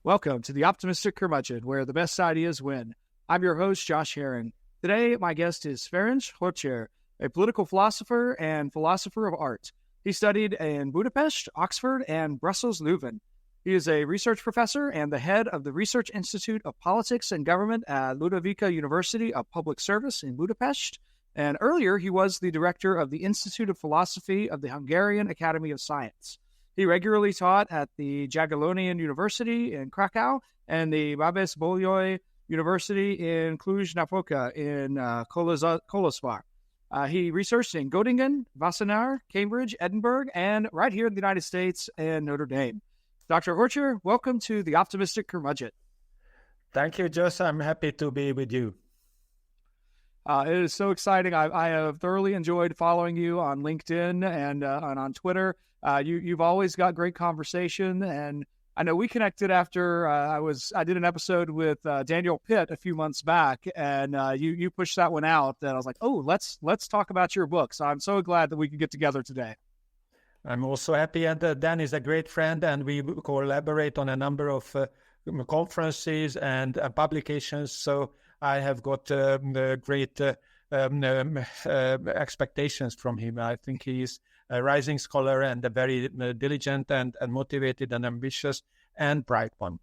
Welcome to the Optimistic Curmudgeon, where the best ideas win. I'm your host, Josh Herring. Today, my guest is Ferenc Horcher, a political philosopher and philosopher of art. He studied in Budapest, Oxford, and Brussels Leuven. He is a research professor and the head of the Research Institute of Politics and Government at Ludovica University of Public Service in Budapest. And earlier, he was the director of the Institute of Philosophy of the Hungarian Academy of Science. He regularly taught at the Jagiellonian University in Krakow and the Babes Bolyai University in Cluj-Napoca in Kolozsvár. He researched in Göttingen, Wassenaar, Cambridge, Edinburgh, and right here in the United States in Notre Dame. Dr. Horcher, welcome to the Optimistic Curmudgeon. Thank you, Josh. I'm happy to be with you. It is so exciting. I have thoroughly enjoyed following you on LinkedIn and on Twitter. You've always got great conversation, and I know we connected after I did an episode with Daniel Pitt a few months back, and you pushed that one out. And I was like, oh, let's talk about your book. So I'm so glad that we could get together today. I'm also happy, and Dan is a great friend, and we collaborate on a number of conferences and publications. So I have got great expectations from him. I think he is a rising scholar and a very diligent and motivated and ambitious and bright one.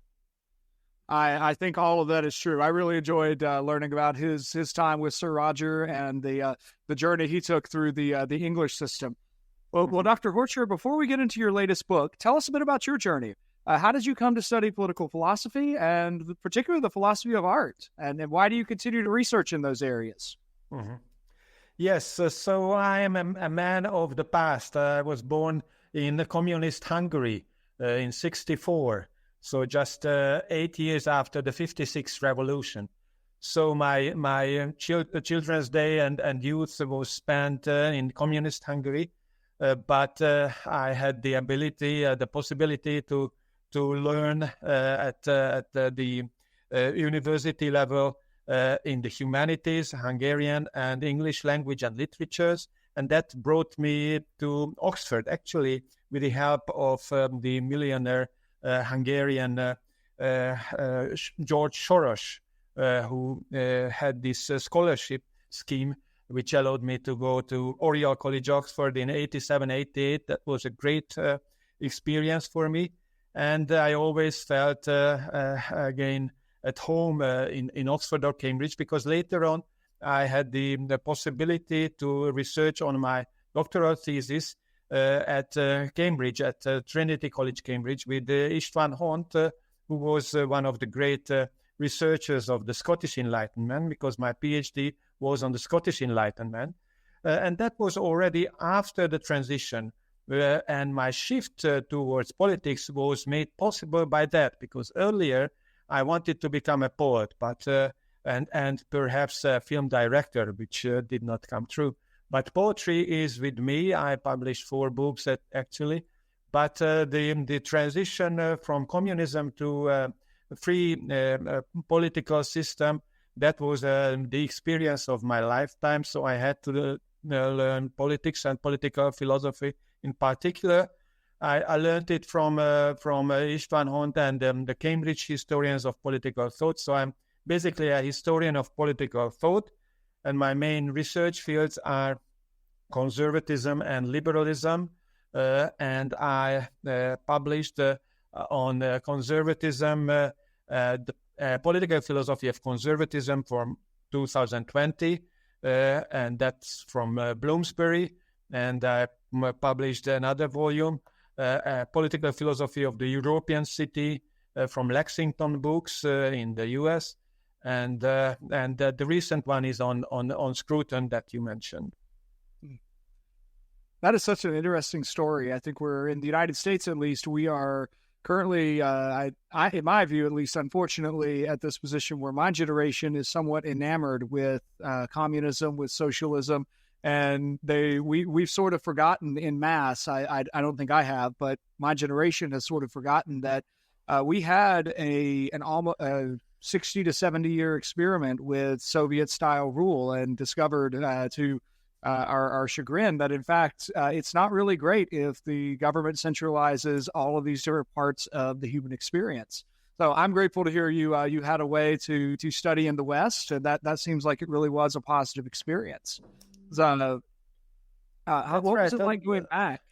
I think all of that is true. I really enjoyed learning about his time with Sir Roger and the journey he took through the English system. Well, Dr. Horcher, before we get into your latest book, tell us a bit about your journey. How did you come to study political philosophy and particularly the philosophy of art? And why do you continue to research in those areas? Mm-hmm. Yes, so I am a man of the past. I was born in the communist Hungary in 1964, so just 8 years after the 1956 revolution. So my children's day and youth was spent in communist Hungary, but I had the ability, the possibility to learn at the university level in the humanities, Hungarian and English language and literatures. And that brought me to Oxford, actually, with the help of the millionaire Hungarian George Soros, who had this scholarship scheme, which allowed me to go to Oriel College, Oxford in 1987-1988. That was a great experience for me. And I always felt, again, at home in Oxford or Cambridge, because later on I had the possibility to research on my doctoral thesis at Cambridge, at Trinity College, Cambridge, with István Hont, who was one of the great researchers of the Scottish Enlightenment, because my PhD was on the Scottish Enlightenment. And that was already after the transition. And my shift towards politics was made possible by that, because earlier I wanted to become a poet, but and perhaps a film director, which did not come true. But poetry is with me. I published 4 books actually, but the transition from communism to free political system, that was the experience of my lifetime. So I had to learn politics and political philosophy in particular. I learned it from István Hont and the Cambridge historians of political thought. So I'm basically a historian of political thought, and my main research fields are conservatism and liberalism. And I published on conservatism, the political philosophy of conservatism from 2020, and that's from Bloomsbury. And I published another volume, Political Philosophy of the European City, from Lexington Books in the US, and the recent one is on Scruton that you mentioned. That is such an interesting story. I think we're in the United States, at least, we are currently, in my view, at least, unfortunately, at this position where my generation is somewhat enamored with communism, with socialism. And we've sort of forgotten in mass. I don't think I have, but my generation has sort of forgotten that we had an almost 60 to 70 year experiment with Soviet style rule, and discovered to our chagrin that in fact it's not really great if the government centralizes all of these different parts of the human experience. So I'm grateful to hear you had a way to study in the West, and that seems like it really was a positive experience. So, what right. was it like going back?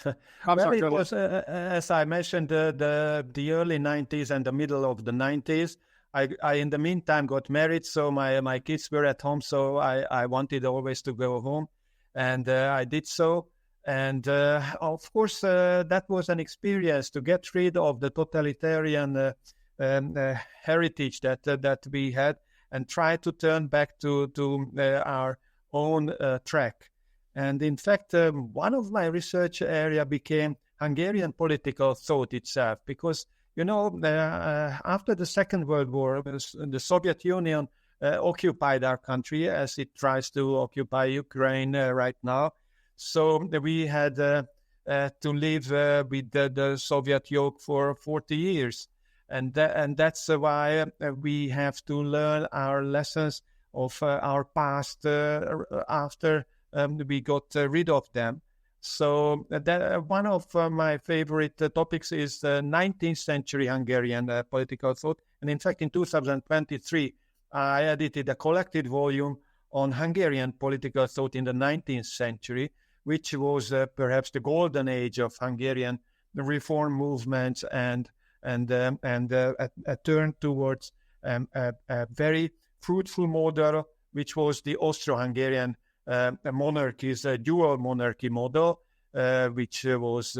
I'm Well, sorry. it Go ahead. was, as I mentioned, the early 90s and the middle of the 90s. I in the meantime got married, so my kids were at home, so I wanted always to go home, and I did so. And of course, that was an experience to get rid of the totalitarian heritage that we had, and try to turn back to our own track. And in fact, one of my research area became Hungarian political thought itself, because, after the Second World War, the Soviet Union occupied our country as it tries to occupy Ukraine right now. So we had to live with the Soviet yoke for 40 years. And that's why we have to learn our lessons of our past after we got rid of them. So one of my favorite topics is the 19th century Hungarian political thought. And in fact, in 2023, I edited a collected volume on Hungarian political thought in the 19th century, which was perhaps the golden age of Hungarian reform movements and a turn towards a very fruitful model, which was the Austro-Hungarian monarchy's dual monarchy model, which was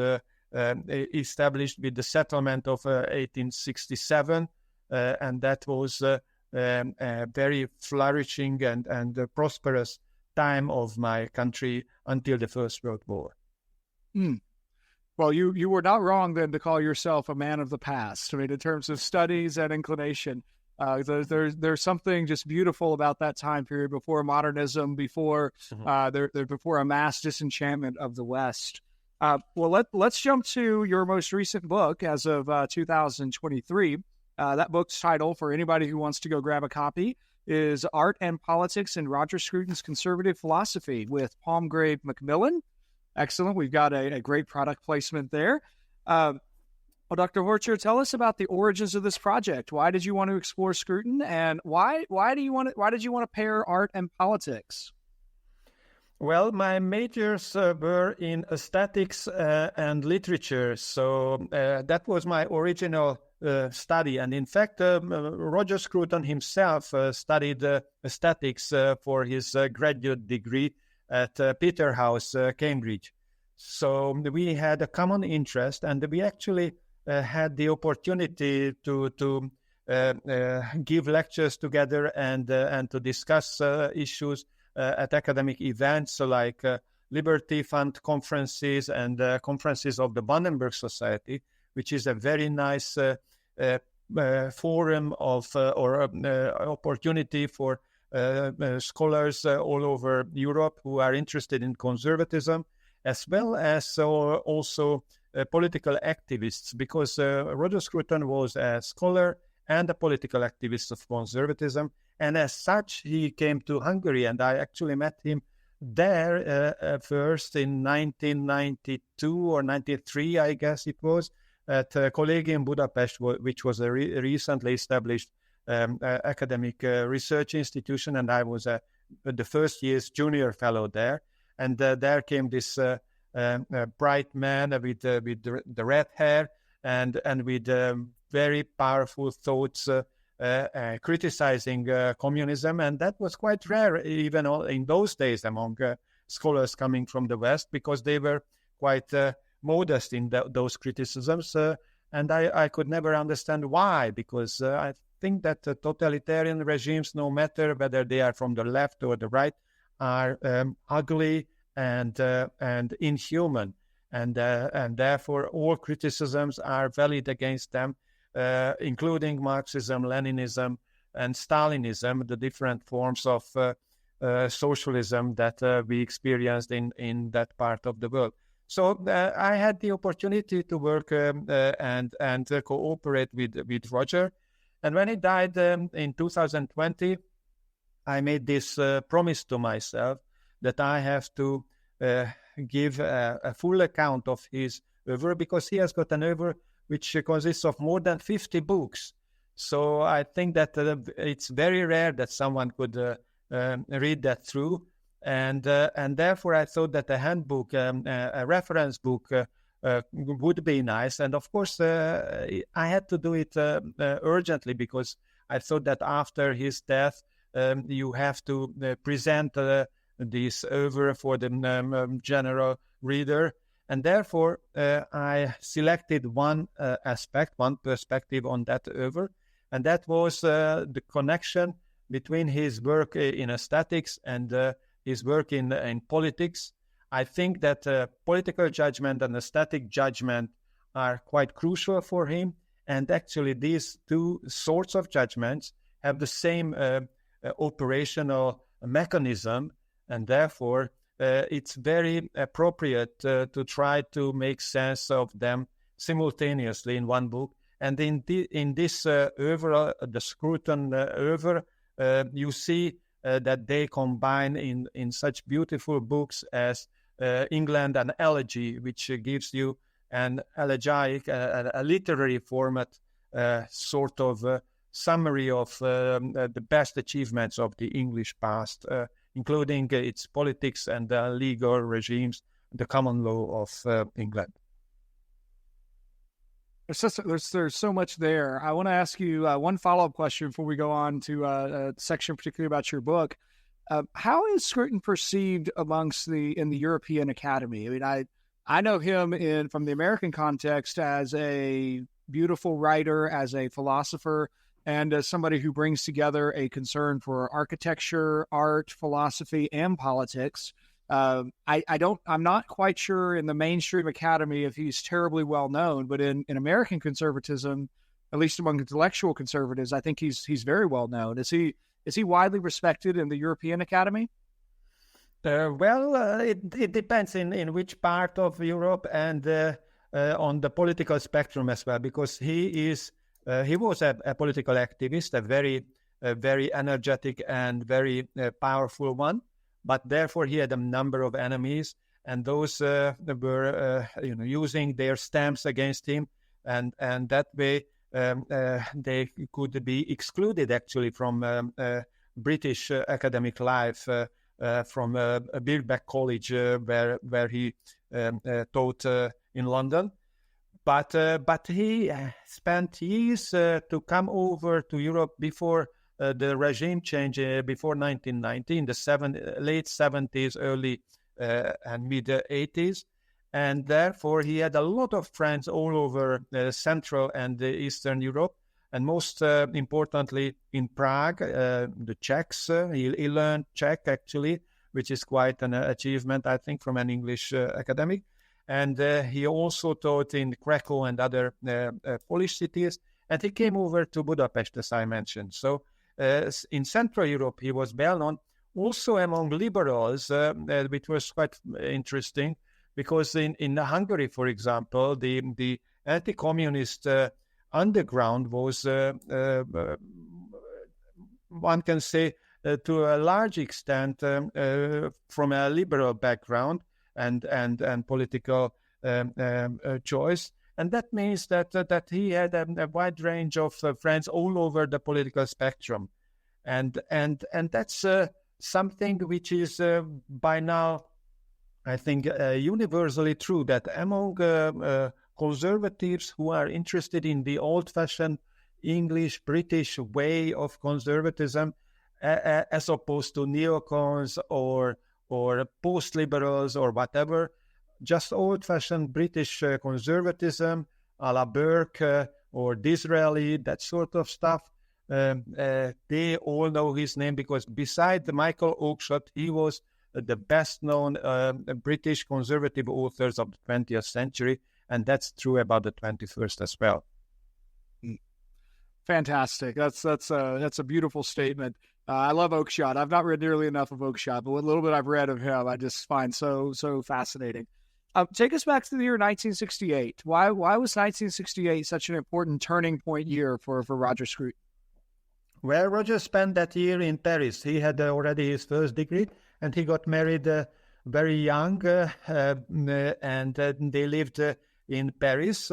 established with the settlement of 1867, and that was a very flourishing and prosperous time of my country until the First World War. Mm. Well, you were not wrong then to call yourself a man of the past. I mean, in terms of studies and inclination, there's something just beautiful about that time period before modernism, before before a mass disenchantment of the West. Well, let's jump to your most recent book as of 2023. That book's title, for anybody who wants to go grab a copy, is Art and Politics in Roger Scruton's Conservative Philosophy with Palmgrave Macmillan. Excellent. We've got a great product placement there. Well, Dr. Horcher, tell us about the origins of this project. Why did you want to explore Scruton, and why did you want to pair art and politics? Well, my majors were in aesthetics and literature, so that was my original study. And in fact, Roger Scruton himself studied aesthetics for his graduate degree at Peterhouse, Cambridge. So we had a common interest, and we actually had the opportunity to give lectures together and to discuss issues at academic events like Liberty Fund conferences and conferences of the Vandenberg Society, which is a very nice forum of or opportunity for scholars all over Europe who are interested in conservatism, as well as also political activists, because Roger Scruton was a scholar and a political activist of conservatism, and as such he came to Hungary, and I actually met him there first in 1992 or 93, I guess it was, at Collegium Budapest, which was a recently established academic research institution, and I was the first year's junior fellow there. And there came this bright man with the red hair and with very powerful thoughts criticizing communism, and that was quite rare even in those days among scholars coming from the West, because they were quite modest in those criticisms, and I could never understand why, because I think that totalitarian regimes, no matter whether they are from the left or the right, are ugly and inhuman, and therefore all criticisms are valid against them, including Marxism, Leninism, and Stalinism, the different forms of socialism that we experienced in that part of the world. So I had the opportunity to work and cooperate with Roger. And when he died in 2020, I made this promise to myself that I have to give a full account of his work, because he has got an over which consists of more than 50 books. So I think that it's very rare that someone could read that through. And therefore, I thought that a handbook, a reference book, would be nice. And of course, I had to do it urgently, because I thought that after his death, you have to present this over for the general reader. And therefore, I selected one aspect, one perspective on that over, and that was the connection between his work in aesthetics and his work in politics. I think that political judgment and aesthetic judgment are quite crucial for him. And actually, these two sorts of judgments have the same operational mechanism. And therefore, it's very appropriate to try to make sense of them simultaneously in one book. And in this oeuvre, the Scruton oeuvre, you see that they combine in such beautiful books as England and Elegy, which gives you an elegiac, a literary format, sort of summary of the best achievements of the English past, including its politics and legal regimes, the common law of England. There's so much there. I want to ask you one follow-up question before we go on to a section particularly about your book. How is Scruton perceived amongst in the European Academy? I mean, I know him from the American context as a beautiful writer, as a philosopher, and as somebody who brings together a concern for architecture, art, philosophy, and politics. I'm not quite sure in the mainstream academy if he's terribly well known, but in American conservatism, at least among intellectual conservatives, I think he's very well known. Is he widely respected in the European Academy? It depends in which part of Europe and on the political spectrum as well, because he was a political activist, a very energetic and very powerful one. But therefore, he had a number of enemies, and those were using their stamps against him, and that way they could be excluded actually from British academic life, from Birkbeck College, where he taught in London. But he spent years to come over to Europe before the regime change, before 1990, in the late 70s, early and mid 80s. And therefore, he had a lot of friends all over Central and Eastern Europe, and most importantly in Prague, the Czechs. He learned Czech, actually, which is quite an achievement, I think, from an English academic. And he also taught in Krakow and other Polish cities. And he came over to Budapest, as I mentioned. So in Central Europe, he was well known, also among liberals, which was quite interesting, because in Hungary, for example, the anti-communist underground was, one can say, to a large extent from a liberal background and political choice. And that means that he had a wide range of friends all over the political spectrum. And that's something which is by now, I think, universally true, that among conservatives who are interested in the old-fashioned English, British way of conservatism, as opposed to neocons or post-liberals or whatever, just old-fashioned British conservatism, a la Burke or Disraeli, that sort of stuff. They all know his name, because beside Michael Oakeshott, he was the best-known British conservative authors of the 20th century, and that's true about the 21st as well. Fantastic. That's a beautiful statement. I love Oakeshott. I've not read nearly enough of Oakeshott, but what little bit I've read of him, I just find so fascinating. Take us back to the year 1968. Why was 1968 such an important turning point year for Roger Scruton? Well, Roger spent that year in Paris. He had already his first degree, and he got married very young, and they lived in Paris.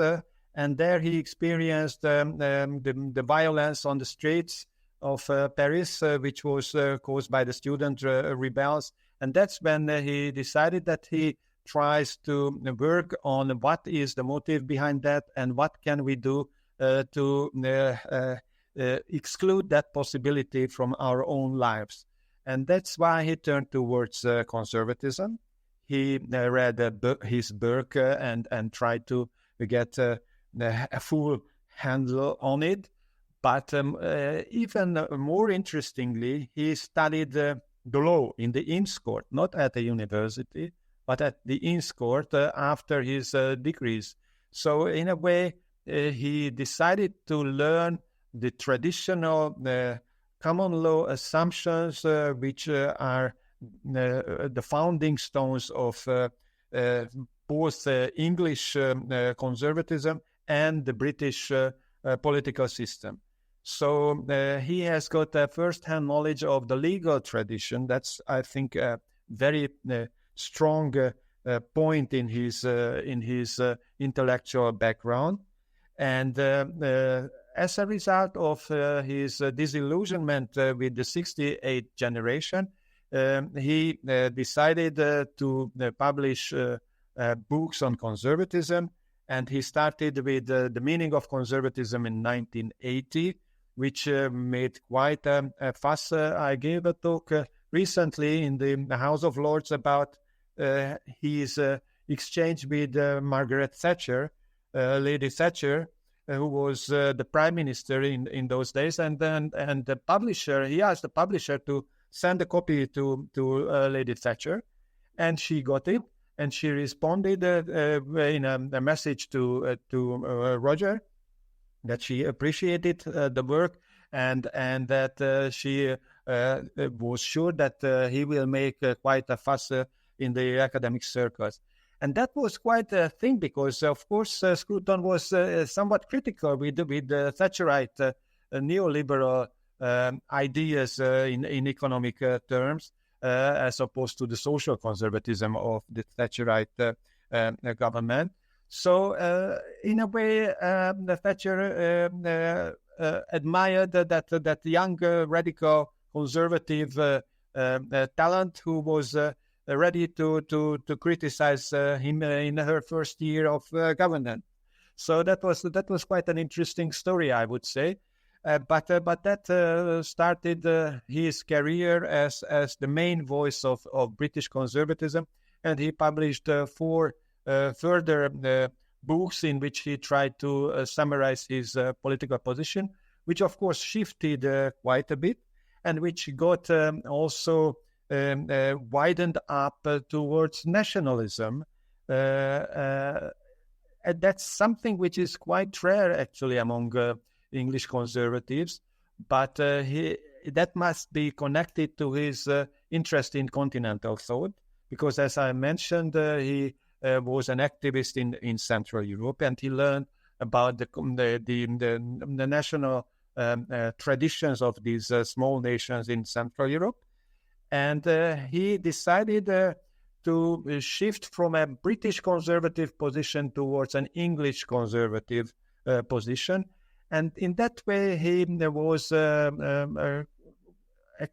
And there he experienced the violence on the streets of Paris, which was caused by the student rebels. And that's when he decided that he tries to work on what is the motive behind that and what can we do to exclude that possibility from our own lives. And that's why he turned towards conservatism. He read his book and tried to get a full handle on it. But even more interestingly, he studied the law in the Inns Court, not at a university, but at the Inns Court after his degrees. So in a way, he decided to learn the traditional common law assumptions, which are the founding stones of both English conservatism and the British political system. So he has got a first-hand knowledge of the legal tradition. That's, I think, a very strong point in his intellectual background. And as a result of his disillusionment with the 68 generation, he decided to publish books on conservatism. And he started with the meaning of conservatism in 1980, which made quite a fuss. I gave a talk recently in the House of Lords about his exchange with Margaret Thatcher, Lady Thatcher, who was the prime minister in those days. And the publisher, he asked the publisher to send a copy to Lady Thatcher, and she got it. And she responded in a message to Roger that she appreciated the work and that she was sure that he will make quite a fuss in the academic circles. And that was quite a thing because, of course, Scruton was somewhat critical with Thatcherite neoliberal ideas in economic terms. As opposed to the social conservatism of the Thatcherite government. So, in a way, the Thatcher admired that young, radical, conservative talent who was ready to criticize him in her first year of government. So that was quite an interesting story, I would say. But that started his career as the main voice of British conservatism, and he published 4 further books in which he tried to summarize his political position, which of course shifted quite a bit, and which got also widened up towards nationalism. And that's something which is quite rare actually among English conservatives, but that must be connected to his interest in continental thought, because as I mentioned, he was an activist in Central Europe, and he learned about the national traditions of these small nations in Central Europe, and he decided to shift from a British conservative position towards an English conservative position. And in that way, he was a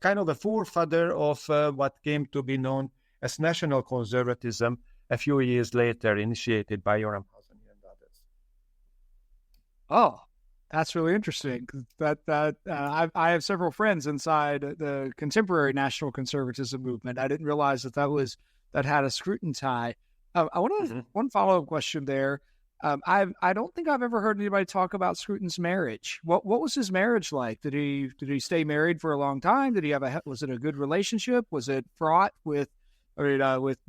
kind of a forefather of what came to be known as national conservatism a few years later, initiated by Joram Hazany and others. Oh, that's really interesting. I have several friends inside the contemporary national conservatism movement. I didn't realize that had a Scruton tie. I want to one follow-up question there. I don't think I've ever heard anybody talk about Scruton's marriage. What was his marriage like? Did he stay married for a long time? Was it a good relationship? Was it fraught with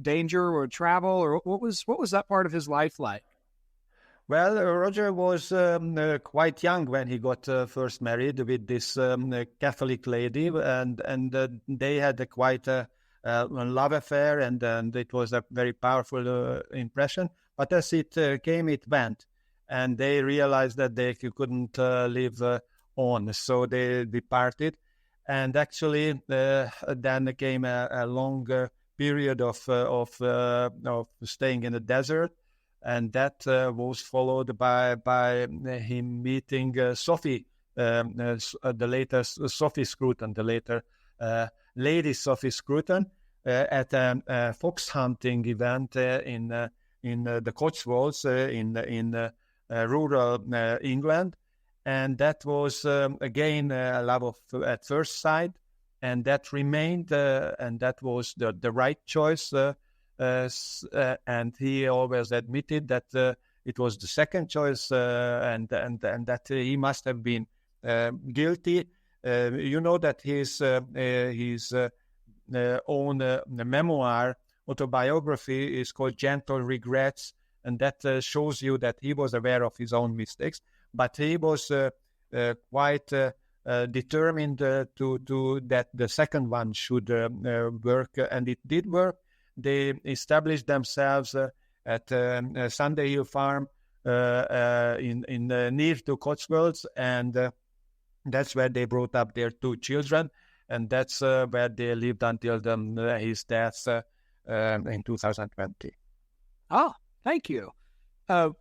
danger or travel, or what was that part of his life like? Well, Roger was quite young when he got first married with this Catholic lady, and they had quite a love affair, and it was a very powerful impression. But as it came, it went, and they realized that they couldn't live on, so they departed. And actually, then came a long period of staying in the desert, and that was followed by him meeting Sophie, the later Sophie Scruton, the later Lady Sophie Scruton, at a fox hunting event in the Cotswolds in rural England, and that was again a love at first sight, and that remained, and that was the right choice. And he always admitted that it was the second choice, and that he must have been guilty. You know that his own memoir, autobiography, is called Gentle Regrets, and that shows you that he was aware of his own mistakes, but he was quite determined to that the second one should work, and it did work. They established themselves at Sunday Hill Farm in near to Cotswolds, and that's where they brought up their two children, and that's where they lived until his death in 2020. Oh, thank you.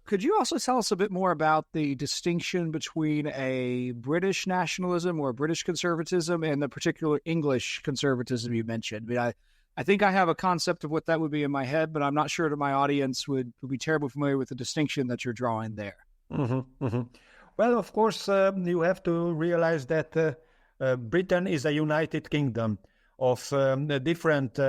Could you also tell us a bit more about the distinction between a British nationalism or British conservatism and the particular English conservatism you mentioned? I mean, I think I have a concept of what that would be in my head, but I'm not sure that my audience would be terribly familiar with the distinction that you're drawing there. Mm-hmm, mm-hmm. Well, of course, you have to realize that Britain is a united kingdom of different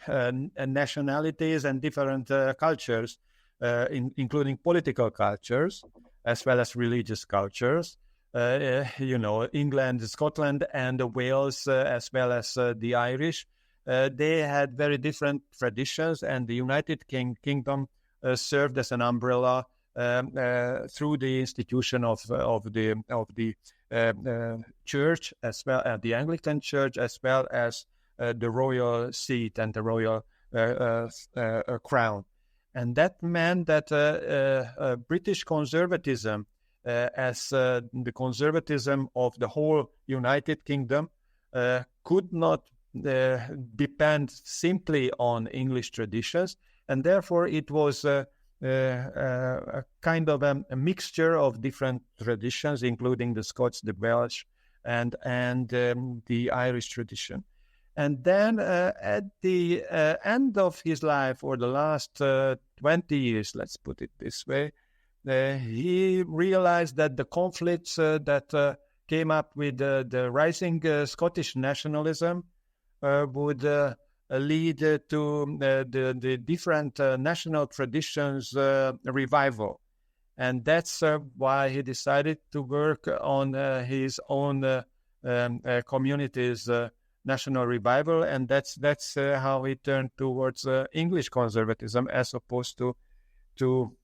nationalities and different cultures, including political cultures as well as religious cultures. England, Scotland, and Wales, as well as the Irish. They had very different traditions, and the United Kingdom served as an umbrella through the institution of the church, as well the Anglican Church, as well as the royal seat and the royal crown. And that meant that British conservatism, as the conservatism of the whole United Kingdom, could not depend simply on English traditions, and therefore it was a kind of a mixture of different traditions, including the Scots, the Welsh, and the Irish tradition. And then at the end of his life, or the last 20 years, let's put it this way, he realized that the conflicts that came up with the rising Scottish nationalism would lead to the different national traditions revival. And that's why he decided to work on his own community's national revival, and that's how he turned towards English conservatism as opposed to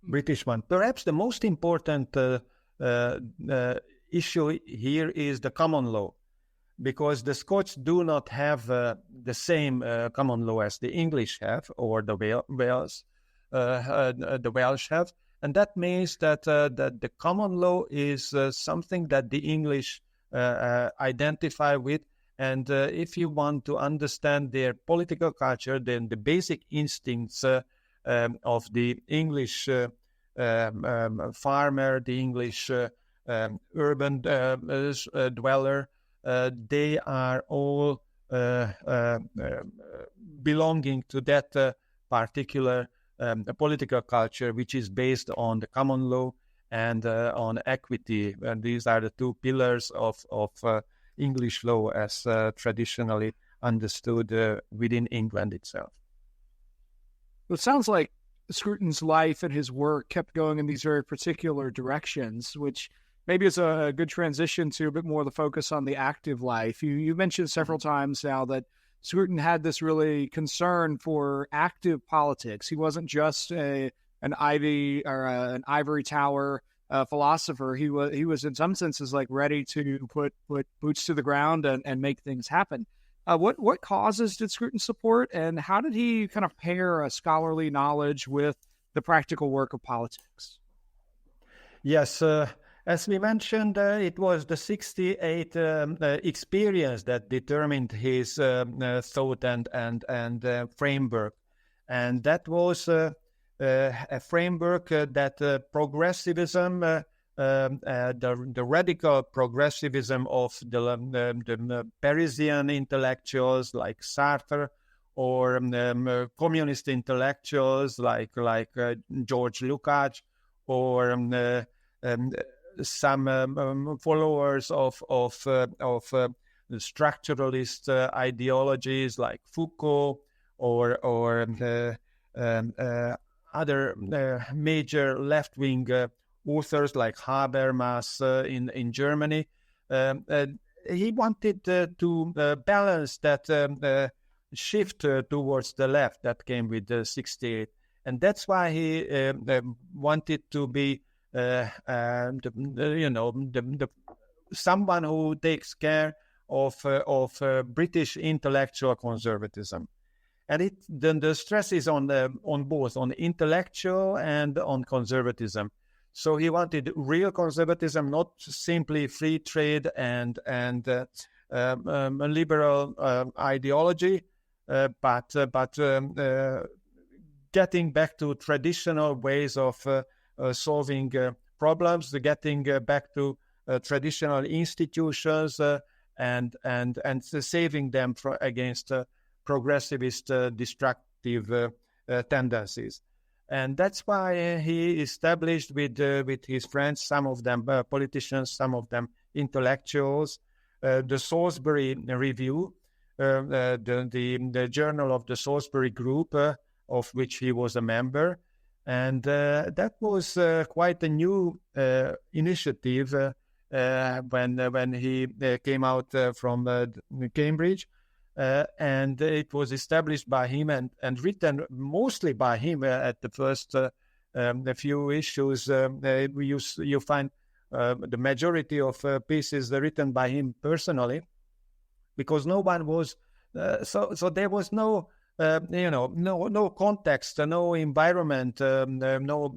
British one. Perhaps the most important issue here is the common law, because the Scots do not have the same common law as the English have, or the Welsh have, and that means that the common law is something that the English identify with. And if you want to understand their political culture, then the basic instincts of the English farmer, the English urban dweller, they are all belonging to that particular political culture, which is based on the common law and on equity. And these are the two pillars of English law as traditionally understood within England itself. Well, it sounds like Scruton's life and his work kept going in these very particular directions, which maybe is a good transition to a bit more of the focus on the active life. You mentioned several times now that Scruton had this really concern for active politics. He wasn't just an ivory tower philosopher. He was in some senses like ready to put boots to the ground and make things happen. What causes did Scruton support, and how did he kind of pair a scholarly knowledge with the practical work of politics? Yes, as we mentioned, it was the 68 experience that determined his thought and framework, and that was a framework that progressivism, the radical progressivism of the Parisian intellectuals like Sartre, or communist intellectuals like George Lukács, or some followers of structuralist ideologies like Foucault, or other major left-wing authors like Habermas in Germany. He wanted to balance that shift towards the left that came with the 68. And that's why he wanted to be, someone who takes care of British intellectual conservatism. And the stress is on both, on intellectual and on conservatism. So he wanted real conservatism, not simply free trade and liberal ideology, but getting back to traditional ways of solving problems, getting back to traditional institutions, and saving them against progressivist destructive tendencies. And that's why he established with his friends, some of them politicians, some of them intellectuals, the Salisbury Review, the journal of the Salisbury Group, of which he was a member. And that was quite a new initiative when he came out from Cambridge. And it was established by him and written mostly by him at the first a few issues. You find the majority of pieces written by him personally, because no one was so there was no no context, no environment, no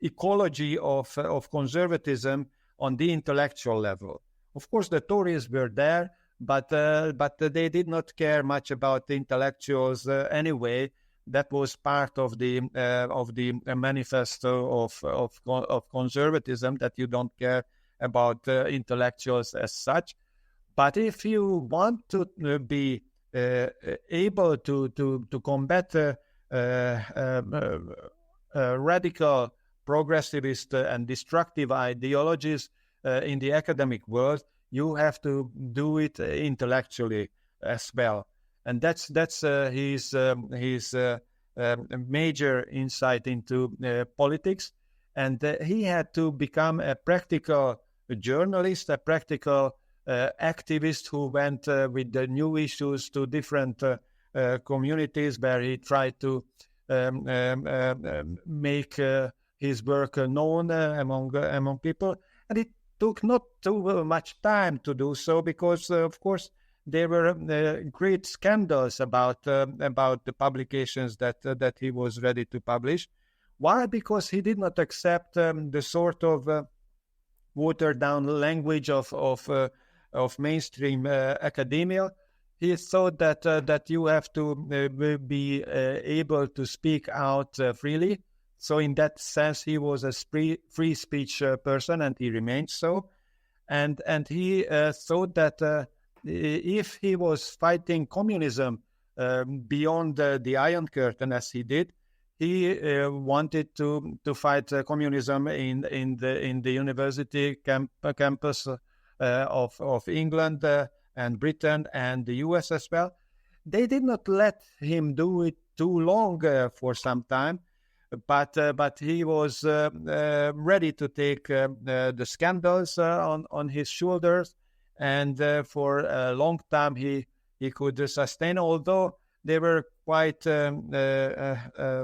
ecology of conservatism on the intellectual level. Of course, the Tories were there, but they did not care much about the intellectuals anyway. That was part of the manifesto of conservatism, that you don't care about intellectuals as such. But if you want to be able to combat radical, progressivist, and destructive ideologies in the academic world, you have to do it intellectually as well. And that's his major insight into politics. And he had to become a practical journalist, a practical activist who went with the new issues to different communities, where he tried to make his work known among people. And it took not too much time to do so, because of course there were great scandals about the publications that he was ready to publish. Why? Because he did not accept the sort of watered down language of mainstream academia. He thought that you have to be able to speak out freely. So in that sense, he was a free speech person, and he remained so. And he thought that if he was fighting communism beyond the Iron Curtain, as he did, he wanted to fight communism in the university campus of England and Britain and the US as well. They did not let him do it too long for some time, but he was ready to take the scandals on his shoulders, and for a long time he could sustain, although they were quite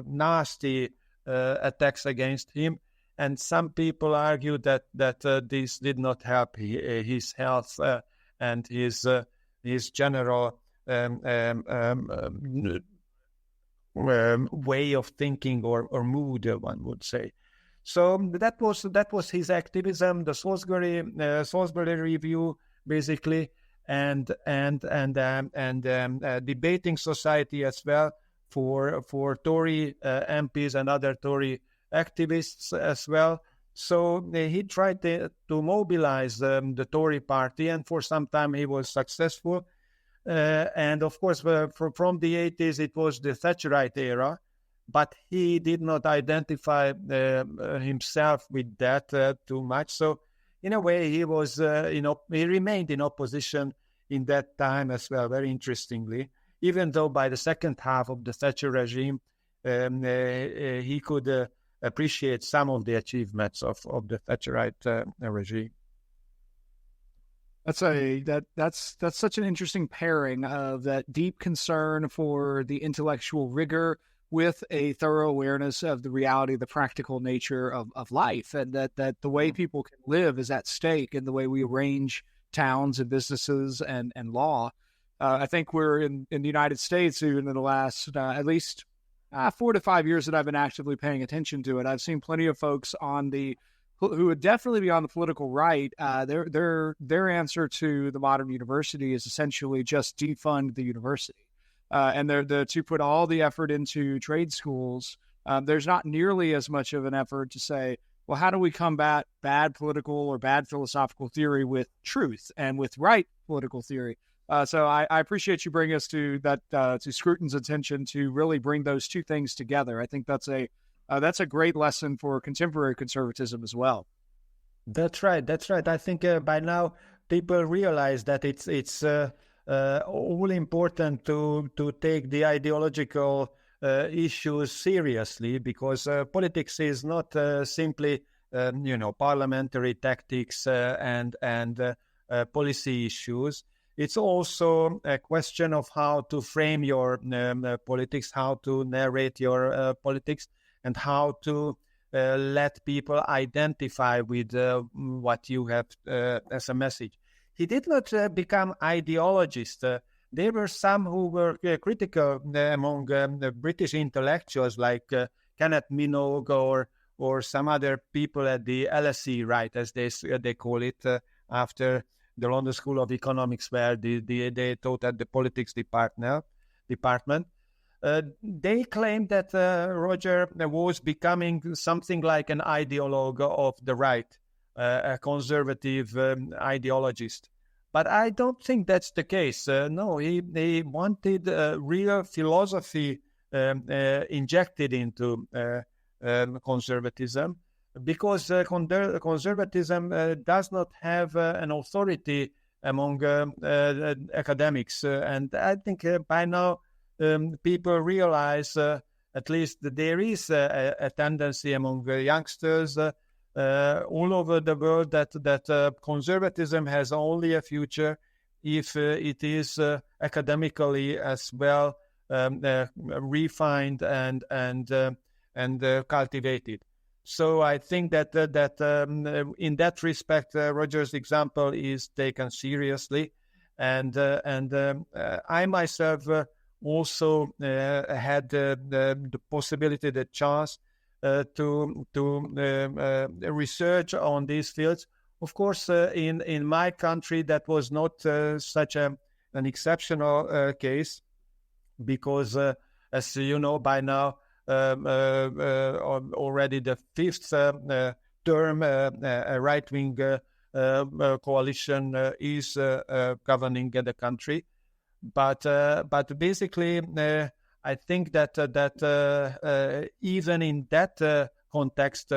nasty attacks against him. And some people argue that this did not help his health and his general way of thinking or mood, one would say. So that was his activism, the Salisbury Review, basically, and debating society as well, for Tory MPs and other Tory activists as well. So he tried to mobilize the Tory party, and for some time he was successful. And of course, from the 80s, it was the Thatcherite era, but he did not identify himself with that too much. So in a way, he was, he remained in opposition in that time as well, very interestingly, even though by the second half of the Thatcher regime, he could appreciate some of the achievements of the Thatcherite regime. That's such an interesting pairing of that deep concern for the intellectual rigor with a thorough awareness of the reality, the practical nature of life, and that the way people can live is at stake in the way we arrange towns and businesses and law. I think we're in the United States, even in the last at least 4 to 5 years that I've been actively paying attention to it, I've seen plenty of folks who would definitely be on the political right. Their answer to the modern university is essentially just defund the university. And to put all the effort into trade schools. There's not nearly as much of an effort to say, well, how do we combat bad political or bad philosophical theory with truth and with right political theory? So I appreciate you bringing us to that, to Scruton's attention to really bring those two things together. I think that's a great lesson for contemporary conservatism as well. That's right. I think by now people realize that it's all important to take the ideological issues seriously, because politics is not simply parliamentary tactics and policy issues. It's also a question of how to frame your politics, how to narrate your politics, and how to let people identify with what you have as a message. He did not become ideologist. There were some who were critical among the British intellectuals, like Kenneth Minogue or some other people at the LSE, right, as they call it, after the London School of Economics, where they taught at the politics department. They claimed that Roger was becoming something like an ideologue of the right, a conservative ideologist. But I don't think that's the case. No, he wanted real philosophy injected into conservatism, because conservatism does not have an authority among academics. And I think by now people realize, at least, that there is a tendency among youngsters all over the world that conservatism has only a future if it is academically as well refined and cultivated. So I think that in that respect, Roger's example is taken seriously, and I myself also had the possibility, the chance to research on these fields. Of course, in my country, that was not such an exceptional case, because, as you know by now, already the fifth term, a right-wing coalition is governing the country. But basically, I think that even in that context,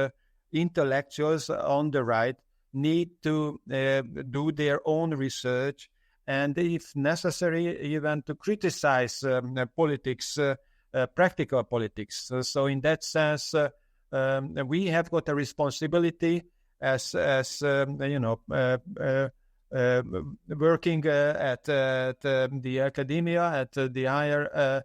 intellectuals on the right need to do their own research, and if necessary, even to criticize politics, practical politics. So in that sense, we have got a responsibility as working at the academia, at the higher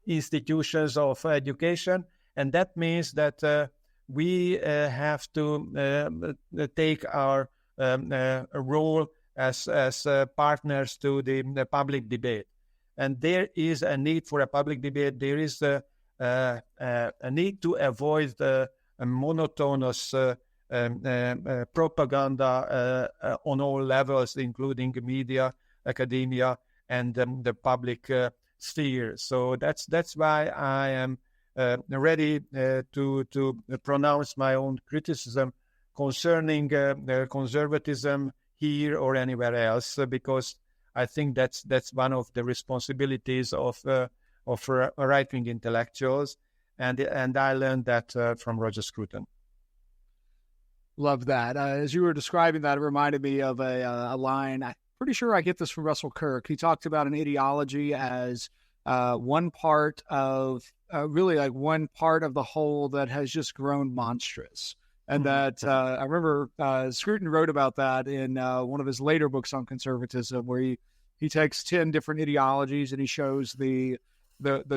institutions of education, and that means that we have to take our role as partners to the public debate. And there is a need for a public debate. There is a need to avoid the monotonous propaganda on all levels, including media, academia, and the public sphere. So that's why I am ready to pronounce my own criticism concerning conservatism here or anywhere else, because I think that's one of the responsibilities of right-wing intellectuals, and I learned that from Roger Scruton. Love that. As you were describing that, it reminded me of a line. I'm pretty sure I get this from Russell Kirk. He talked about an ideology as one part of really like one part of the whole that has just grown monstrous. And that I remember Scruton wrote about that in one of his later books on conservatism, where he takes 10 different ideologies and he shows the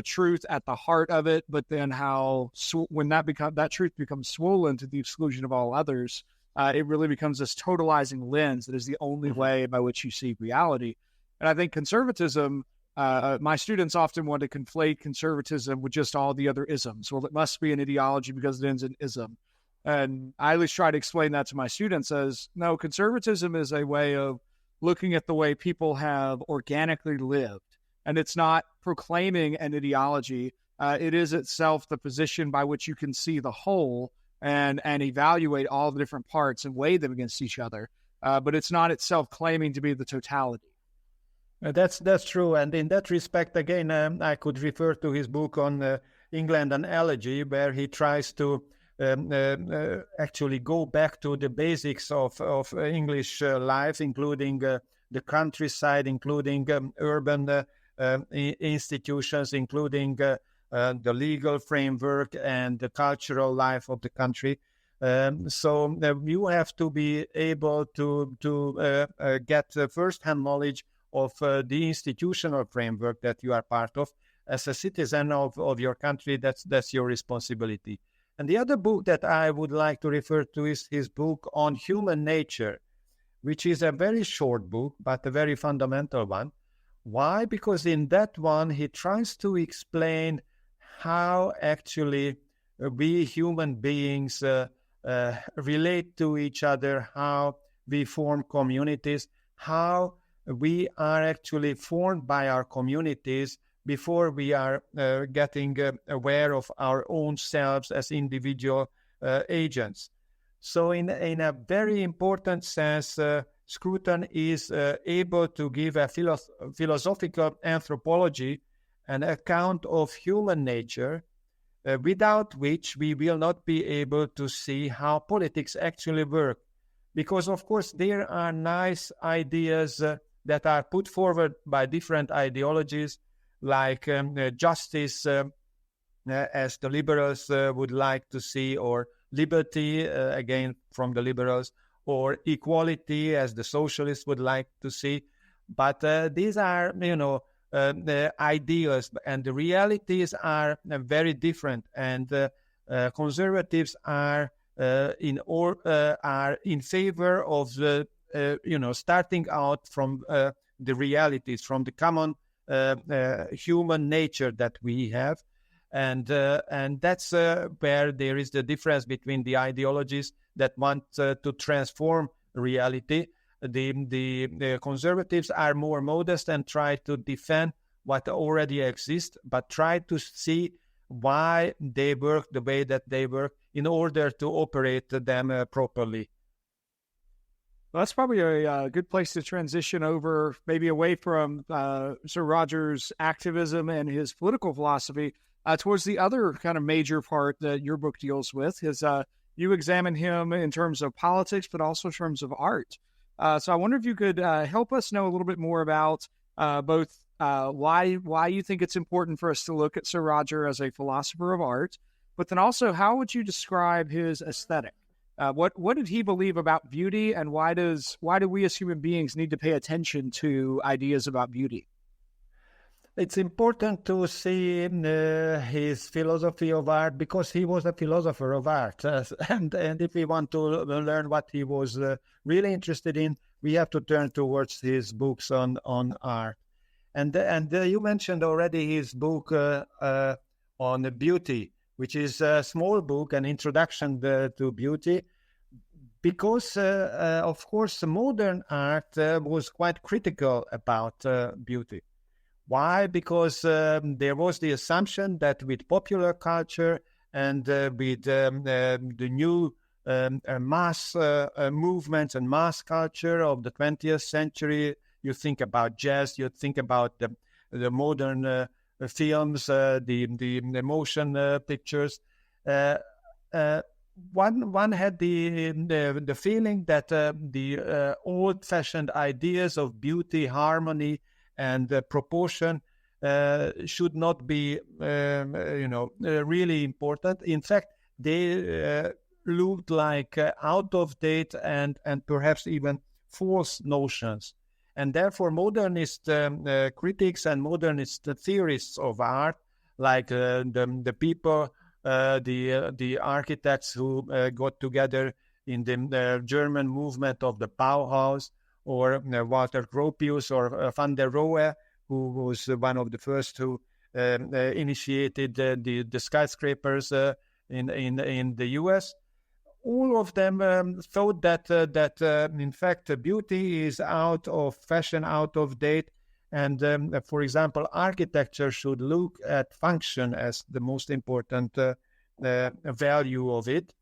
truth at the heart of it, but then how when that truth becomes swollen to the exclusion of all others, it really becomes this totalizing lens that is the only way by which you see reality. And I think conservatism, my students often want to conflate conservatism with just all the other isms. Well, it must be an ideology because it ends in ism. And I always try to explain that to my students as, no, conservatism is a way of looking at the way people have organically lived. And it's not proclaiming an ideology. It is itself the position by which you can see the whole and evaluate all the different parts and weigh them against each other. But it's not itself claiming to be the totality. That's true. And in that respect, again, I could refer to his book on England and Elegy, where he tries to actually go back to the basics of English life, including the countryside, including urban institutions, including the legal framework and the cultural life of the country. So you have to be able to get first-hand knowledge of the institutional framework that you are part of. As a citizen of your country, that's your responsibility. And the other book that I would like to refer to is his book on human nature, which is a very short book, but a very fundamental one. Why? Because in that one, he tries to explain how actually we human beings relate to each other, how we form communities, how we are actually formed by our communities before we are getting aware of our own selves as individual agents. So in a very important sense, Scruton is able to give a philosophical anthropology, an account of human nature, without which we will not be able to see how politics actually work. Because, of course, there are nice ideas that are put forward by different ideologies, like justice, as the liberals would like to see, or liberty, again, from the liberals, or equality, as the socialists would like to see. But these are, the ideas, and the realities are very different. And conservatives are in favor of the, starting out from the realities, from the common human nature that we have. And that's where there is the difference between the ideologies that want to transform reality. The conservatives are more modest and try to defend what already exists, but try to see why they work the way that they work in order to operate them properly. Well, that's probably a good place to transition over, maybe away from Sir Roger's activism and his political philosophy towards the other kind of major part that your book deals with. Is you examine him in terms of politics, but also in terms of art. So I wonder if you could help us know a little bit more about both why you think it's important for us to look at Sir Roger as a philosopher of art, but then also how would you describe his aesthetic? What did he believe about beauty, and why do we as human beings need to pay attention to ideas about beauty? It's important to see his philosophy of art, because he was a philosopher of art. And if we want to learn what he was really interested in, we have to turn towards his books on art. And you mentioned already his book on beauty, which is a small book, an introduction to beauty, because, of course, modern art was quite critical about beauty. Why? Because there was the assumption that with popular culture and with the new mass movements and mass culture of the 20th century, you think about jazz, you think about the modern films, the motion pictures. One had the feeling that the old-fashioned ideas of beauty, harmony, and proportion should not be, really important. In fact, they looked like out of date and perhaps even false notions. And therefore, modernist critics and modernist theorists of art, like the people, the architects who got together in the German movement of the Bauhaus, or Walter Gropius or van der Rohe, who was one of the first who initiated the skyscrapers in the US. All of them thought that in fact beauty is out of fashion, out of date, and for example, architecture should look at function as the most important value of it.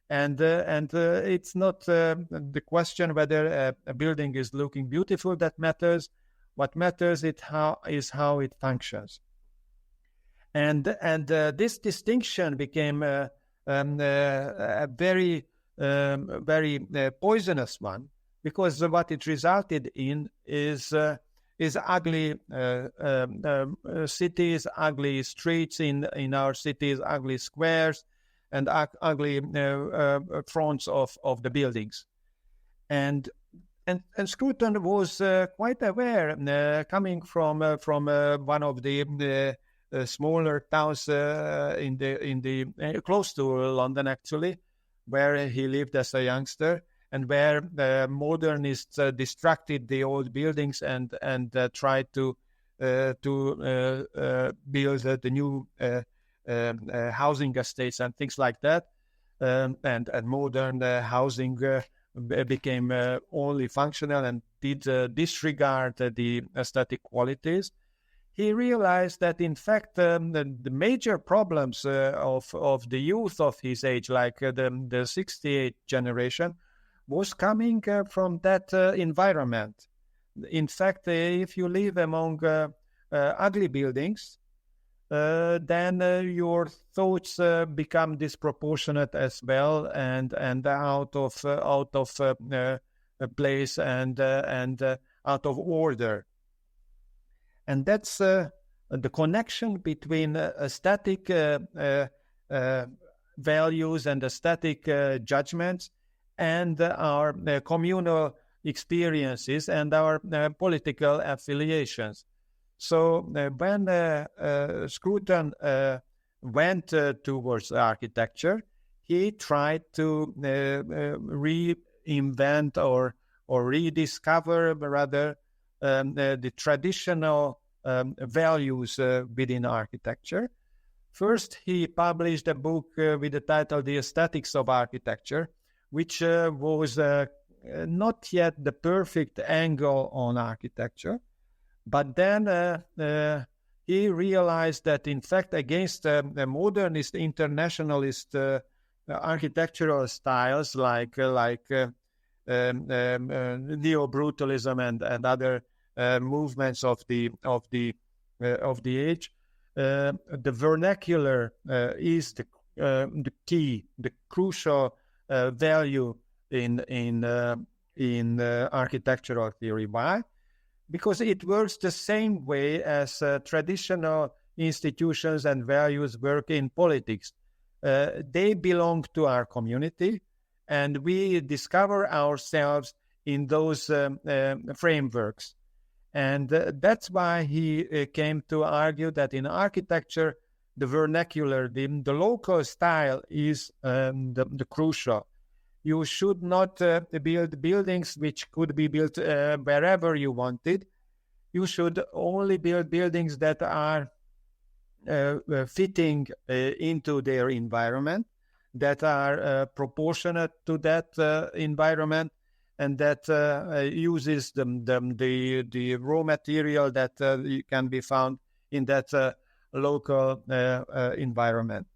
And it's not the question whether a building is looking beautiful that matters. What matters is how it functions. And this distinction became a very poisonous one, because what it resulted in is ugly cities, ugly streets in our cities, ugly squares, and ugly fronts of the buildings. And Scruton was quite aware, coming from one of the smaller towns in the close to London, actually, where he lived as a youngster, and where the modernists distracted the old buildings and tried to build the new housing estates and things like that, and modern housing became only functional and did disregard the aesthetic qualities. He realized that, in fact, the major problems of the youth of his age, like the 68 generation, was coming from that environment. In fact, if you live among ugly buildings, then your thoughts become disproportionate as well, and out of place and out of order. And that's the connection between aesthetic values and aesthetic judgments and our communal experiences and our political affiliations. So when Scruton went towards architecture, he tried to reinvent or rediscover, rather, the traditional values within architecture. First, he published a book with the title The Aesthetics of Architecture, which was not yet the perfect angle on architecture. But then he realized that, in fact, against modernist, internationalist architectural styles like neo-brutalism and other movements of the age, the vernacular is the key, the crucial value in architectural theory. Why? Because it works the same way as traditional institutions and values work in politics. They belong to our community, and we discover ourselves in those frameworks. And that's why he came to argue that in architecture, the vernacular, the local style is the crucial. You should not build buildings which could be built wherever you wanted. You should only build buildings that are fitting into their environment, that are proportionate to that environment, and that uses the raw material that can be found in that local environment.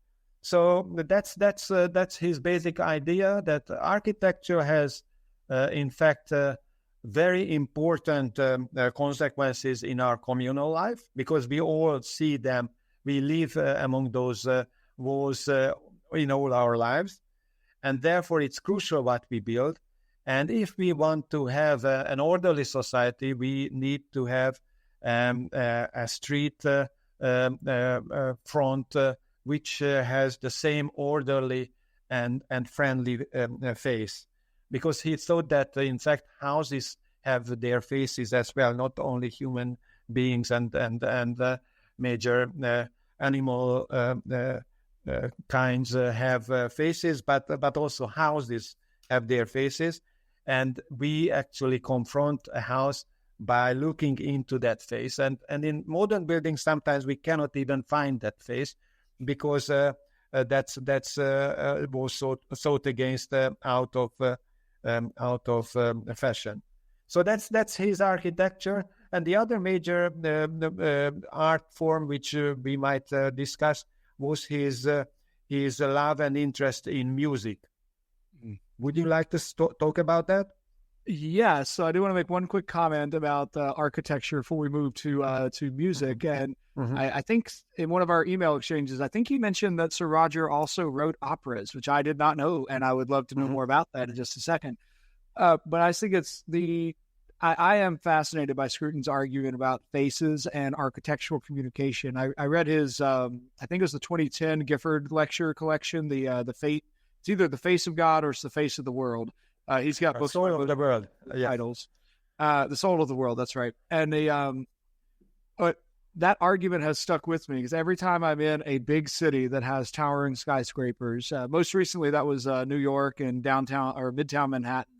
So that's his basic idea, that architecture has, in fact, very important consequences in our communal life, because we all see them. We live among those walls in all our lives, and therefore it's crucial what we build. And if we want to have an orderly society, we need to have a street front which has the same orderly and friendly face. Because he thought that, in fact, houses have their faces as well, not only human beings and major animal kinds have faces, but also houses have their faces. And we actually confront a house by looking into that face. And in modern buildings, sometimes we cannot even find that face, because that's was thought against out of fashion. So that's his architecture. And the other major art form which we might discuss was his love and interest in music. Would you like to talk about that? Yes, so I do want to make one quick comment about architecture before we move to music. And I think in one of our email exchanges, I think you mentioned that Sir Roger also wrote operas, which I did not know, and I would love to know more about that in just a second. But I think I am fascinated by Scruton's argument about faces and architectural communication. I read his, I think it was the 2010 Gifford lecture collection, the fate. It's either the face of God or it's the face of the world. He's got books. Soul of the World. Titles. The Soul of the World, that's right. And but that argument has stuck with me, because every time I'm in a big city that has towering skyscrapers, most recently that was New York and downtown or Midtown Manhattan.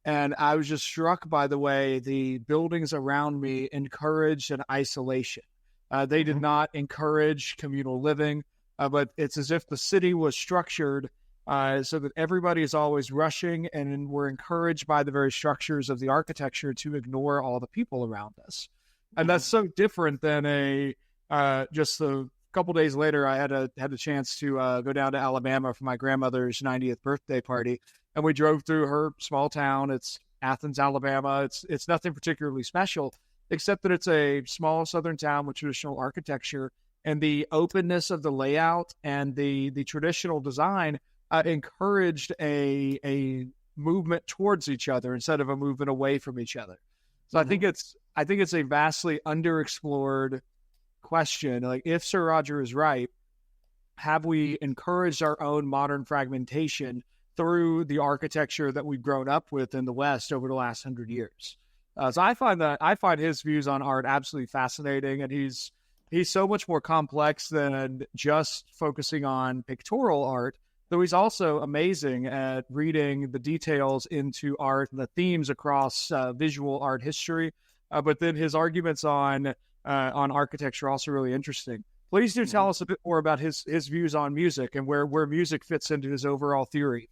And I was just struck by the way the buildings around me encouraged an isolation. They did not encourage communal living, but it's as if the city was structured so that everybody is always rushing, and we're encouraged by the very structures of the architecture to ignore all the people around us. And that's so different than just a couple days later, I had the chance to go down to Alabama for my grandmother's 90th birthday party. And we drove through her small town. It's Athens, Alabama. It's nothing particularly special, except that it's a small southern town with traditional architecture, and the openness of the layout and the traditional design encouraged a movement towards each other instead of a movement away from each other. So I think it's a vastly underexplored question. Like, if Sir Roger is right, have we encouraged our own modern fragmentation through the architecture that we've grown up with in the West over the last 100 years? So I find his views on art absolutely fascinating, and he's so much more complex than just focusing on pictorial art, though he's also amazing at reading the details into art and the themes across visual art history. But then his arguments on architecture are also really interesting. Please do tell us a bit more about his views on music and where music fits into his overall theory.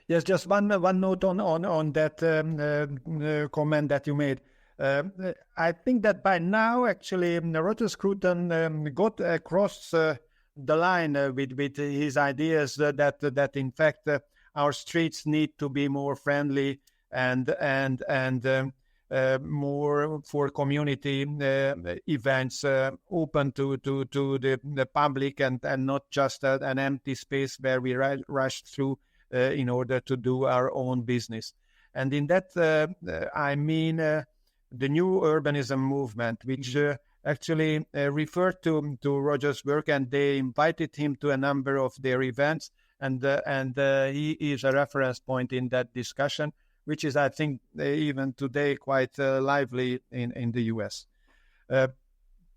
Yes, just one note on that comment that you made. I think that by now, actually, Roger Scruton got across the line with his ideas that in fact our streets need to be more friendly and more for community events, open to the public, and not just an empty space where we rush through in order to do our own business. And in that, I mean the new urbanism movement, which actually referred to Roger's work, and they invited him to a number of their events, and he is a reference point in that discussion, which is, I think, even today quite lively in the U.S.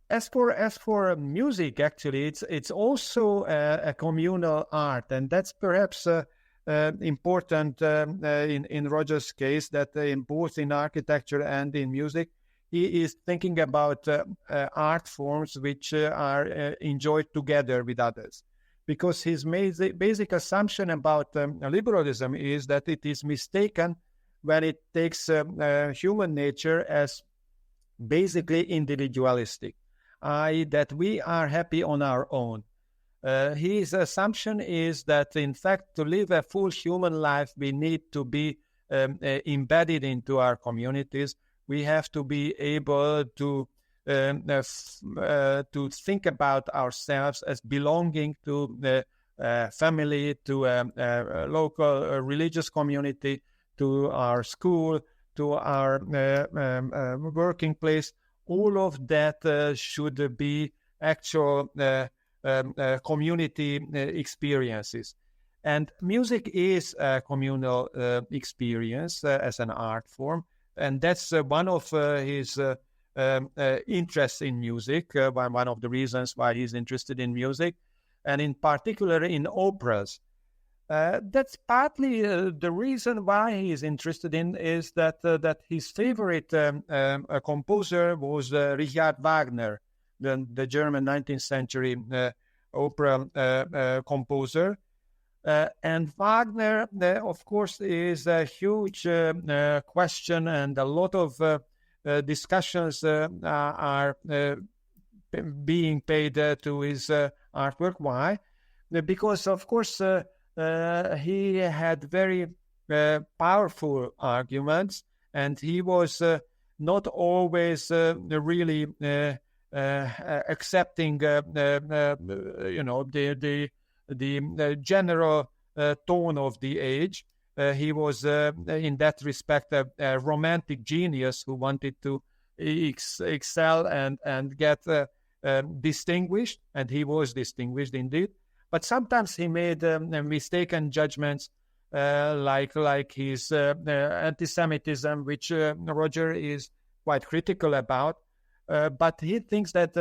As for music, actually, it's also a communal art, and that's perhaps important in Roger's case, that both in architecture and in music, he is thinking about art forms which are enjoyed together with others. Because his basic assumption about liberalism is that it is mistaken when it takes human nature as basically individualistic, i.e. that we are happy on our own. His assumption is that, in fact, to live a full human life, we need to be embedded into our communities. We have to be able to think about ourselves as belonging to the family, to a local religious community, to our school, to our working place. All of that should be actual community experiences. And music is a communal experience as an art form. And that's one of his interests in music, one of the reasons why he's interested in music, and in particular in operas. That's partly the reason why he is interested in is that his favorite composer was Richard Wagner, the German 19th century opera composer. And Wagner, of course, is a huge question, and a lot of discussions are being paid to his artwork. Why? Because, of course, he had very powerful arguments, and he was not always really accepting, the general tone of the age. He was, in that respect, a romantic genius who wanted to excel and get distinguished, and he was distinguished indeed. But sometimes he made mistaken judgments, like his anti-Semitism, which Roger is quite critical about. But he thinks that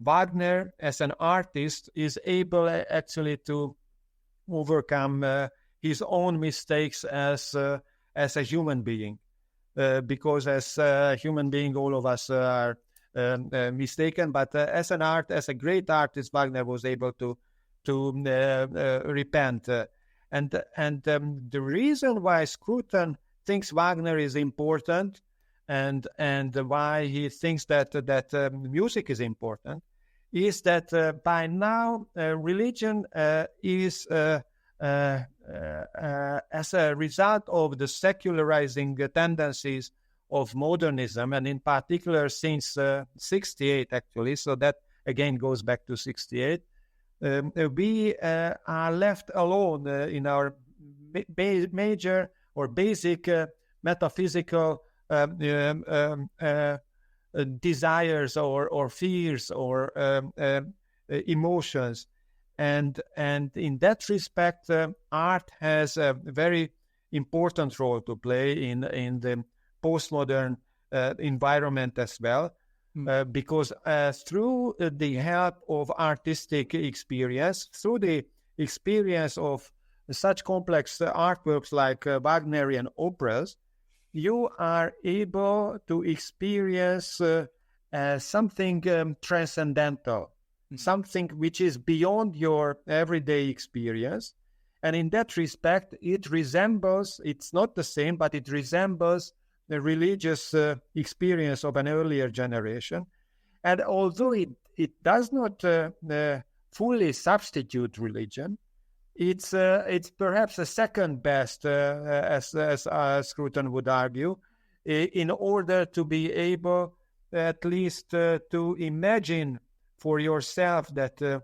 Wagner, as an artist, is able actually to overcome his own mistakes as a human being, because as a human being, all of us are mistaken. But as a great artist, Wagner was able to repent. And the reason why Scruton thinks Wagner is important, and why he thinks that music is important, is that by now religion is, as a result of the secularizing tendencies of modernism, and in particular since 68, actually, so that again goes back to 68, we are left alone in our major or basic metaphysical desires or fears or emotions. And in that respect, art has a very important role to play in the postmodern environment as well, because through the help of artistic experience, through the experience of such complex artworks like Wagnerian operas, you are able to experience something transcendental, something which is beyond your everyday experience. And in that respect, it resembles, it's not the same, but it resembles the religious experience of an earlier generation. And although it does not fully substitute religion, it's perhaps a second best, as Scruton would argue, in order to be able at least to imagine for yourself that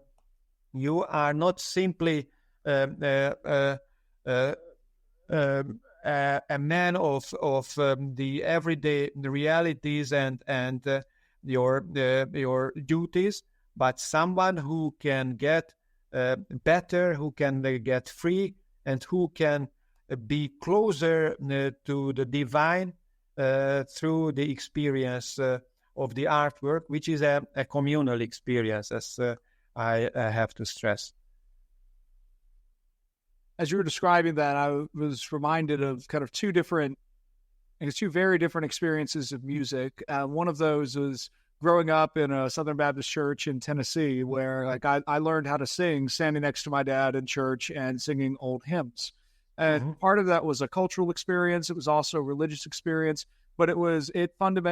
you are not simply a man of the everyday realities and your duties, but someone who can get better, who can get free, and who can be closer to the divine through the experience of the artwork, which is a communal experience, as I have to stress. As you were describing that, I was reminded of kind of two very different experiences of music. One of those was growing up in a Southern Baptist church in Tennessee, where I learned how to sing standing next to my dad in church and singing old hymns. And part of that was a cultural experience. It was also a religious experience, but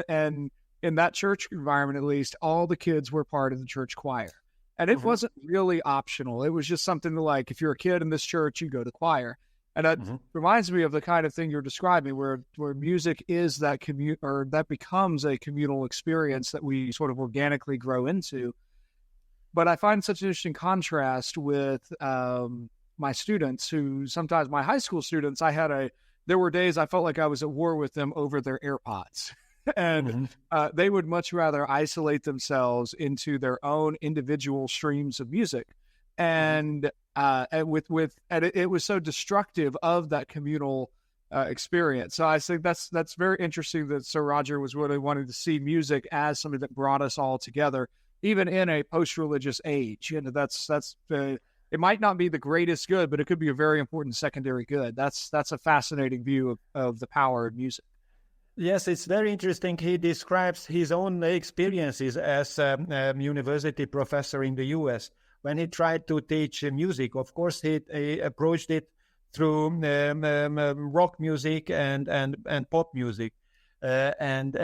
and in that church environment, at least, all the kids were part of the church choir. And it wasn't really optional. It was just something like, if you're a kid in this church, you go to choir. And that reminds me of the kind of thing you're describing, where music is that that becomes a communal experience that we sort of organically grow into. But I find such an interesting contrast with my students, who sometimes my high school students, there were days I felt like I was at war with them over their AirPods. And they would much rather isolate themselves into their own individual streams of music. And it was so destructive of that communal experience. So I think that's very interesting that Sir Roger was really wanting to see music as something that brought us all together, even in a post-religious age. And it might not be the greatest good, but it could be a very important secondary good. That's a fascinating view of the power of music. Yes, it's very interesting. He describes his own experiences as a university professor in the U.S. when he tried to teach music. Of course, he approached it through rock music and pop music, and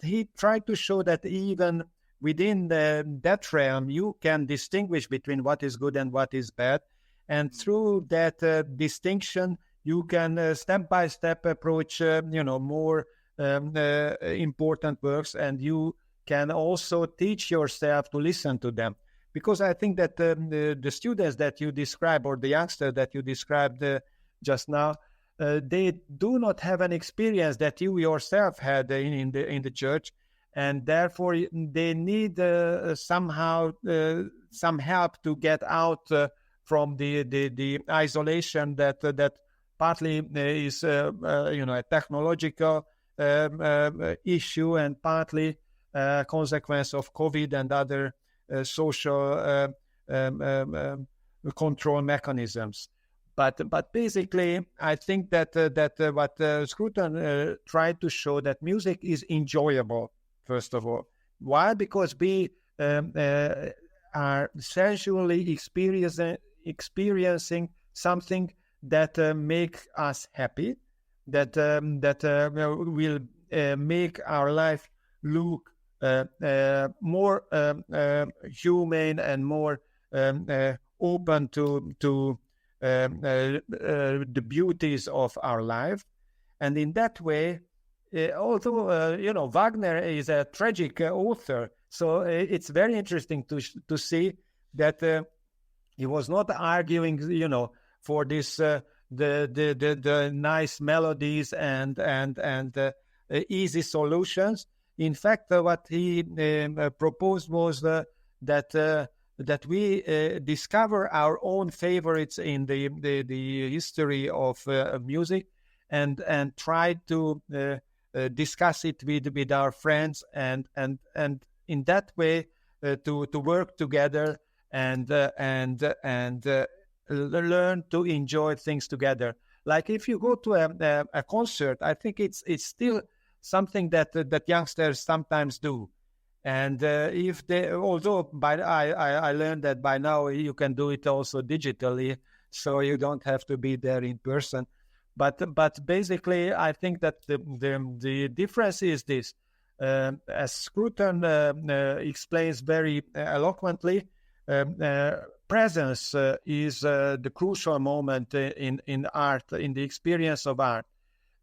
he tried to show that even within that realm, you can distinguish between what is good and what is bad, and through that distinction, you can step by step approach more important works, and you can also teach yourself to listen to them. Because I think that the students that you describe, or the youngsters that you described just now, they do not have an experience that you yourself had in the church, and therefore they need somehow some help to get out from the isolation that partly is a technological issue, and partly a consequence of COVID and other social control mechanisms. But basically, I think that what Scruton tried to show, that music is enjoyable, first of all. Why? Because we are sensually experiencing something that make us happy, that will make our life look more humane and more open to the beauties of our life. And in that way, although Wagner is a tragic author, so it's very interesting to see that he was not arguing, for this the nice melodies and easy solutions. In fact, what he proposed was that we discover our own favorites in the history of music, and try to discuss it with our friends, and in that way to work together and learn to enjoy things together. Like if you go to a concert, I think it's still something that youngsters sometimes do. And although I learned that by now you can do it also digitally, so you don't have to be there in person. But basically, I think that the difference is this. As Scruton explains very eloquently, presence is the crucial moment in art, in the experience of art.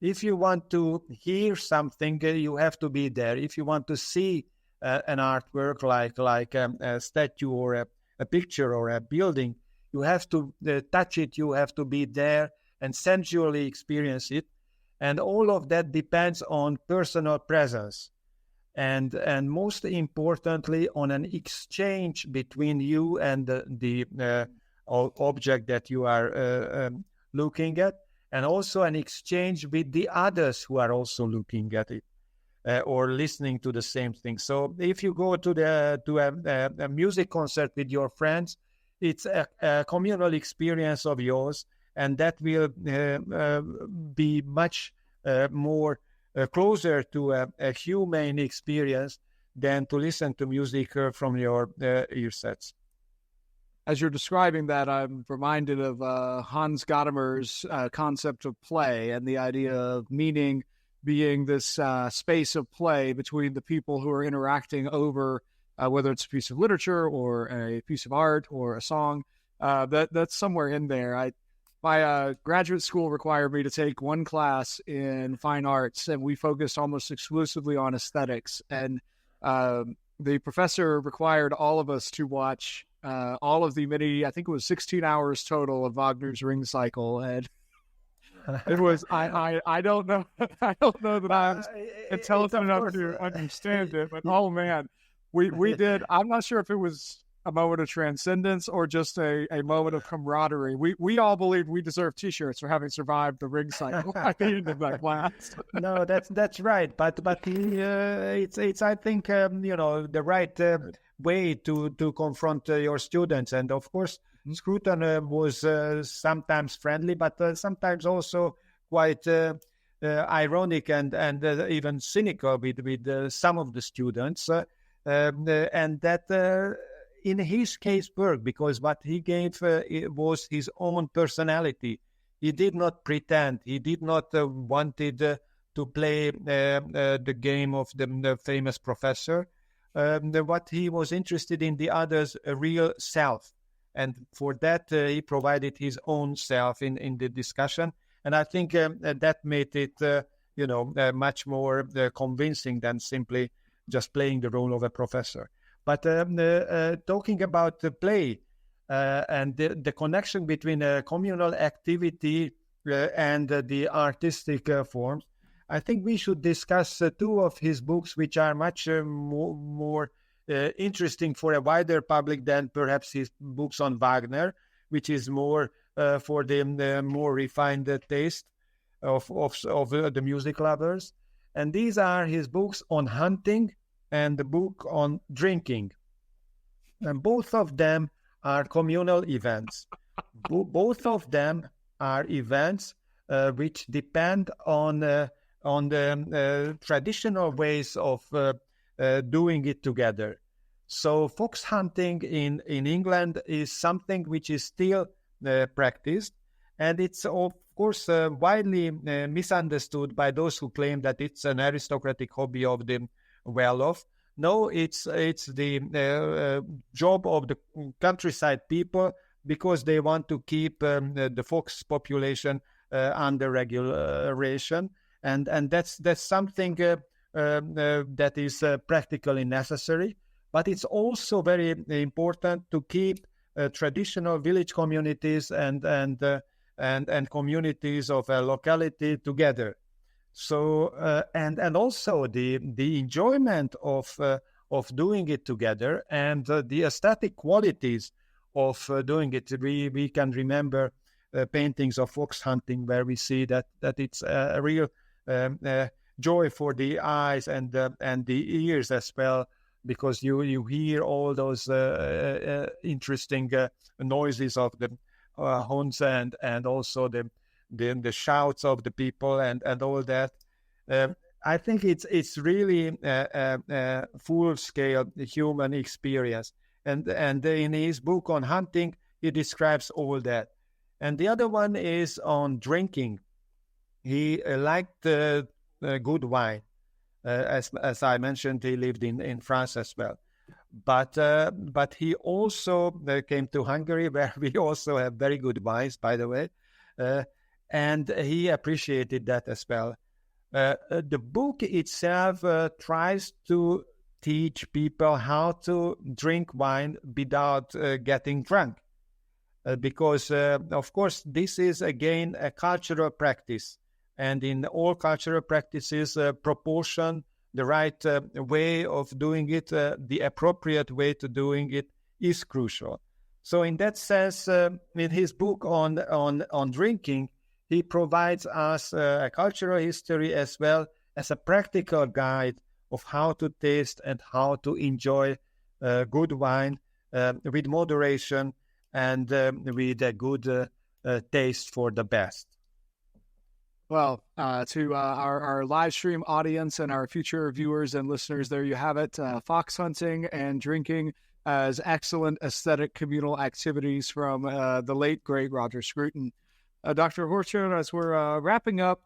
If you want to hear something, you have to be there. If you want to see an artwork like a statue or a picture or a building, you have to touch it, you have to be there and sensually experience it. And all of that depends on personal presence. And most importantly, on an exchange between you and the object that you are looking at, and also an exchange with the others who are also looking at it or listening to the same thing. So if you go to a music concert with your friends, it's a communal experience of yours, and that will be much more closer to a humane experience than to listen to music from your ear sets. as you're describing that, I'm reminded of Hans Gadamer's concept of play and the idea of meaning being this space of play between the people who are interacting over whether it's a piece of literature or a piece of art or a song. That's somewhere in there. My graduate school required me to take one class in fine arts, and we focused almost exclusively on aesthetics. And the professor required all of us to watch all of the many, I think it was 16 hours total of Wagner's Ring Cycle. And it was, I don't know, I don't know that I'm intelligent enough to understand it, but oh man, we did. I'm not sure if it was a moment of transcendence or just a moment of camaraderie. We all believed we deserved T-shirts for having survived the Ring Cycle at the end of that class. No, that's right. But it's I think the right way to confront your students. And of course, Scruton was sometimes friendly, but sometimes also quite ironic and even cynical with some of the students. And that in his case worked, because what he gave it was his own personality. He did not pretend. He did not wanted to play the game of the famous professor. What he was interested in the other's real self. And for that, he provided his own self in the discussion. And I think that made it, much more convincing than simply just playing the role of a professor. But talking about the play and the connection between communal activity and the artistic forms, I think we should discuss two of his books, which are much more interesting for a wider public than perhaps his books on Wagner, which is more for the more refined taste of the music lovers. And these are his books on hunting and the book on drinking. And both of them are communal events. Both of them are events which depend on the traditional ways of doing it together. So fox hunting in England is something which is still practiced, and it's of course widely misunderstood by those who claim that it's an aristocratic hobby of the well-off. No, it's the job of the countryside people, because they want to keep the fox population under regulation, and that's something that is practically necessary. But it's also very important to keep traditional village communities and communities of a locality together. So and also the enjoyment of doing it together, and the aesthetic qualities of doing it. We can remember paintings of fox hunting where we see that it's a real joy for the eyes and the ears as well, because you hear all those interesting noises of the hounds and also the shouts of the people and all that. I think it's really a full-scale human experience. And in his book on hunting, he describes all that. And the other one is on drinking. He liked good wine. As I mentioned, he lived in France as well. But he also came to Hungary, where we also have very good wines, by the way. And he appreciated that as well. The book itself tries to teach people how to drink wine without getting drunk. Because, of course, this is, again, a cultural practice. And in all cultural practices, proportion, the right way of doing it, the appropriate way to doing it is crucial. So in that sense, in his book on drinking, he provides us a cultural history as well as a practical guide of how to taste and how to enjoy good wine with moderation and with a good taste for the best. Well, to our live stream audience and our future viewers and listeners, there you have it. Fox hunting and drinking as excellent aesthetic communal activities from the late, great Roger Scruton. Dr. Horcher, as we're wrapping up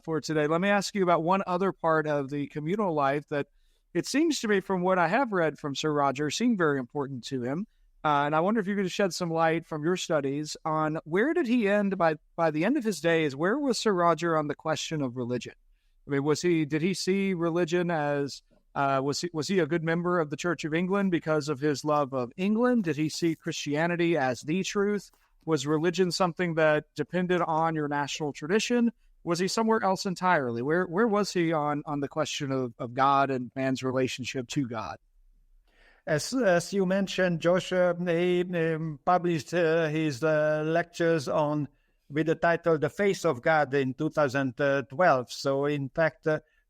for today, let me ask you about one other part of the communal life that it seems to me, from what I have read from Sir Roger, seemed very important to him. And I wonder if you could shed some light from your studies on where did he end by the end of his days? Where was Sir Roger on the question of religion? I mean, did he see religion as was he a good member of the Church of England because of his love of England? Did he see Christianity as the truth? Was religion something that depended on your national tradition? Was he somewhere else entirely? Where was he on the question of God and man's relationship to God? As you mentioned, Josh, he published his lectures with the title "The Face of God" in 2012. So, in fact,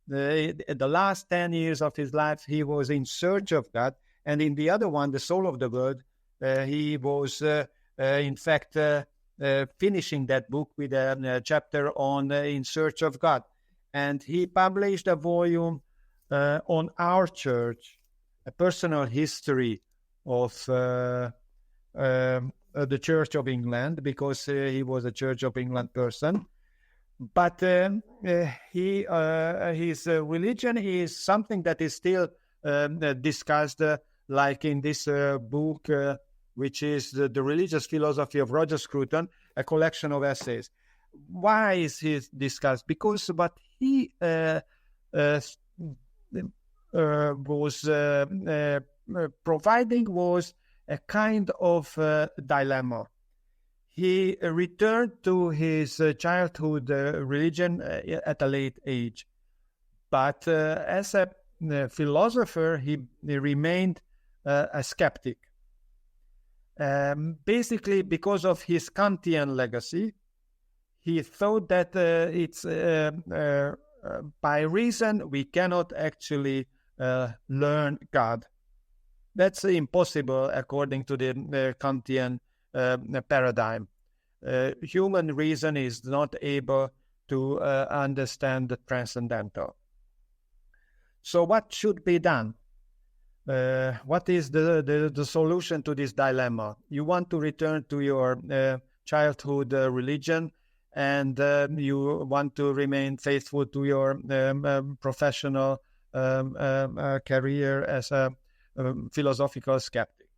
the last 10 years of his life, he was in search of God, and in the other one, "The Soul of the World," he was, in fact, finishing that book with a chapter on "In Search of God," and he published a volume on our church. A personal history of the Church of England, because he was a Church of England person. But his religion is something that is still discussed, like in this book, which is the Religious Philosophy of Roger Scruton, a collection of essays. Why is he discussed? Because what he was providing was a kind of dilemma. He returned to his childhood religion at a late age, but as a philosopher, he remained a skeptic. Basically, because of his Kantian legacy, he thought that it's by reason we cannot actually learn God. That's impossible according to the Kantian paradigm. Human reason is not able to understand the transcendental. So what should be done? What is the solution to this dilemma? You want to return to your childhood religion, and you want to remain faithful to your professional career as a philosophical skeptic.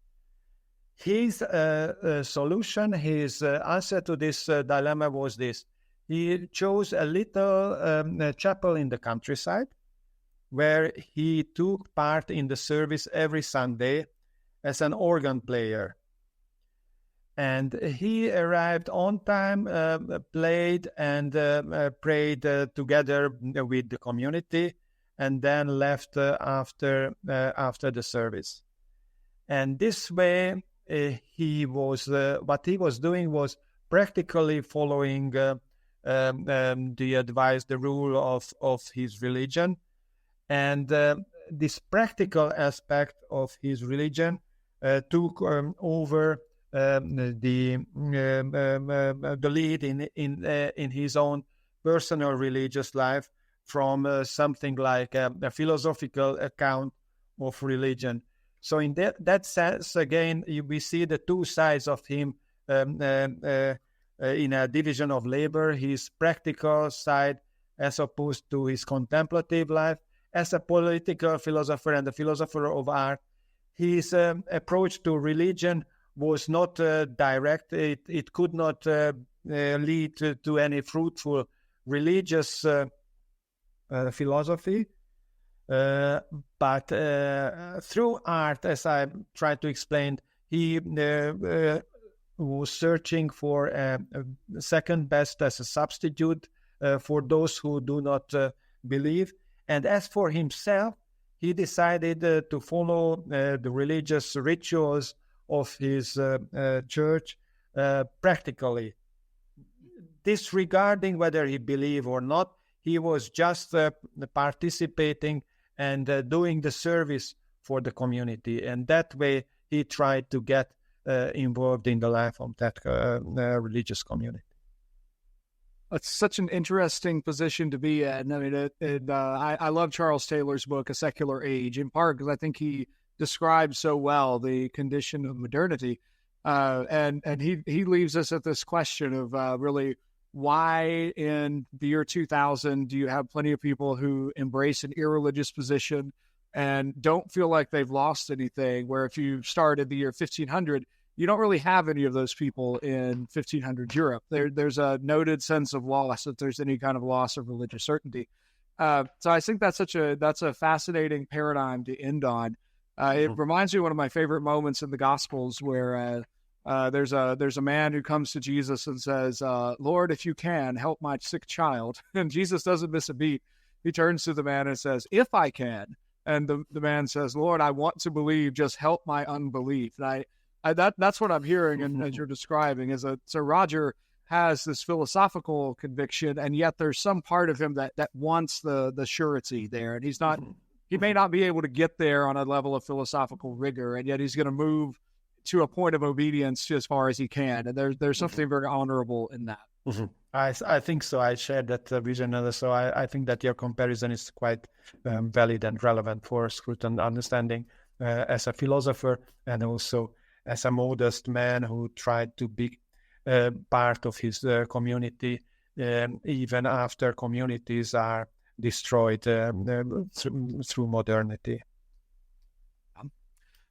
His solution, his answer to this dilemma was this. He chose a little chapel in the countryside where he took part in the service every Sunday as an organ player. And he arrived on time, played and prayed together with the community, and then left after the service. And this way, he was what he was doing was practically following the advice, the rule of his religion, and this practical aspect of his religion took over the lead in his own personal religious life, from something like a philosophical account of religion. So in that sense, again, we see the two sides of him in a division of labor, his practical side as opposed to his contemplative life. As a political philosopher and a philosopher of art, his approach to religion was not direct. It could not lead to any fruitful religious philosophy. But through art, as I tried to explain, he was searching for a second best as a substitute for those who do not believe. And as for himself, he decided to follow the religious rituals of his church practically, disregarding whether he believed or not. He was just participating and doing the service for the community. And that way, he tried to get involved in the life of that religious community. It's such an interesting position to be at. And I mean, I love Charles Taylor's book, A Secular Age, in part because I think he describes so well the condition of modernity. And he leaves us at this question of really why in the year 2000 do you have plenty of people who embrace an irreligious position and don't feel like they've lost anything, where if you start at the year 1500, you don't really have any of those people in 1500 Europe. There's a noted sense of loss if there's any kind of loss of religious certainty. So I think that's a fascinating paradigm to end on. It reminds me of one of my favorite moments in the Gospels where there's a man who comes to Jesus and says, Lord, if you can, help my sick child. And Jesus doesn't miss a beat. He turns to the man and says, if I can. And the man says, Lord, I want to believe, just help my unbelief. And that's what I'm hearing, and as you're describing, is that Sir Roger has this philosophical conviction, and yet there's some part of him that wants the surety there. And he may not be able to get there on a level of philosophical rigor, and yet he's going to move to a point of obedience as far as he can. And there's something very honorable in that. I think so. I share that vision. And so I think that your comparison is quite valid and relevant for Scruton understanding as a philosopher, and also as a modest man who tried to be part of his community, even after communities are destroyed through modernity.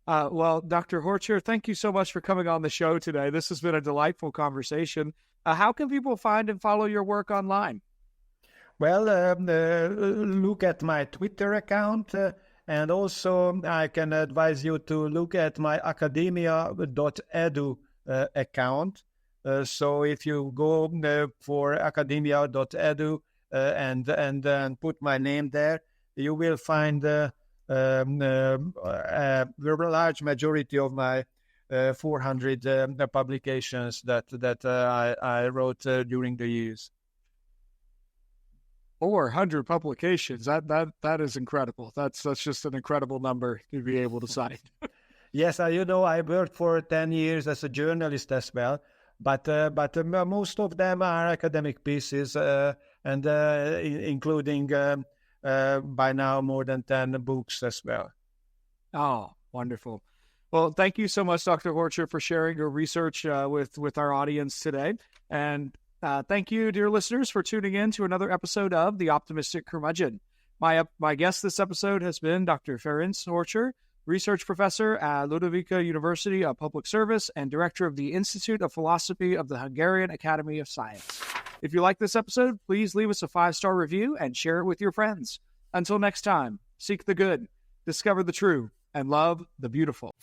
Well, Dr. Horcher, thank you so much for coming on the show today. This has been a delightful conversation. How can people find and follow your work online? Well, look at my Twitter account, and also I can advise you to look at my academia.edu account. So if you go for academia.edu and put my name there, you will find a very large majority of my 400 publications that I wrote during the years. 400 publications. That is incredible. That's just an incredible number to be able to cite. Yes, I worked for 10 years as a journalist as well, but most of them are academic pieces, and including by now more than 10 books as well. Oh, wonderful. Well, thank you so much, Dr. Horcher, for sharing your research with our audience today. And thank you, dear listeners, for tuning in to another episode of The Optimistic Curmudgeon. My guest this episode has been Dr. Ferenc Horcher, research professor at Ludovika University of Public Service and director of the Institute of Philosophy of the Hungarian Academy of Science. If you like this episode, please leave us a 5-star review and share it with your friends. Until next time, seek the good, discover the true, and love the beautiful.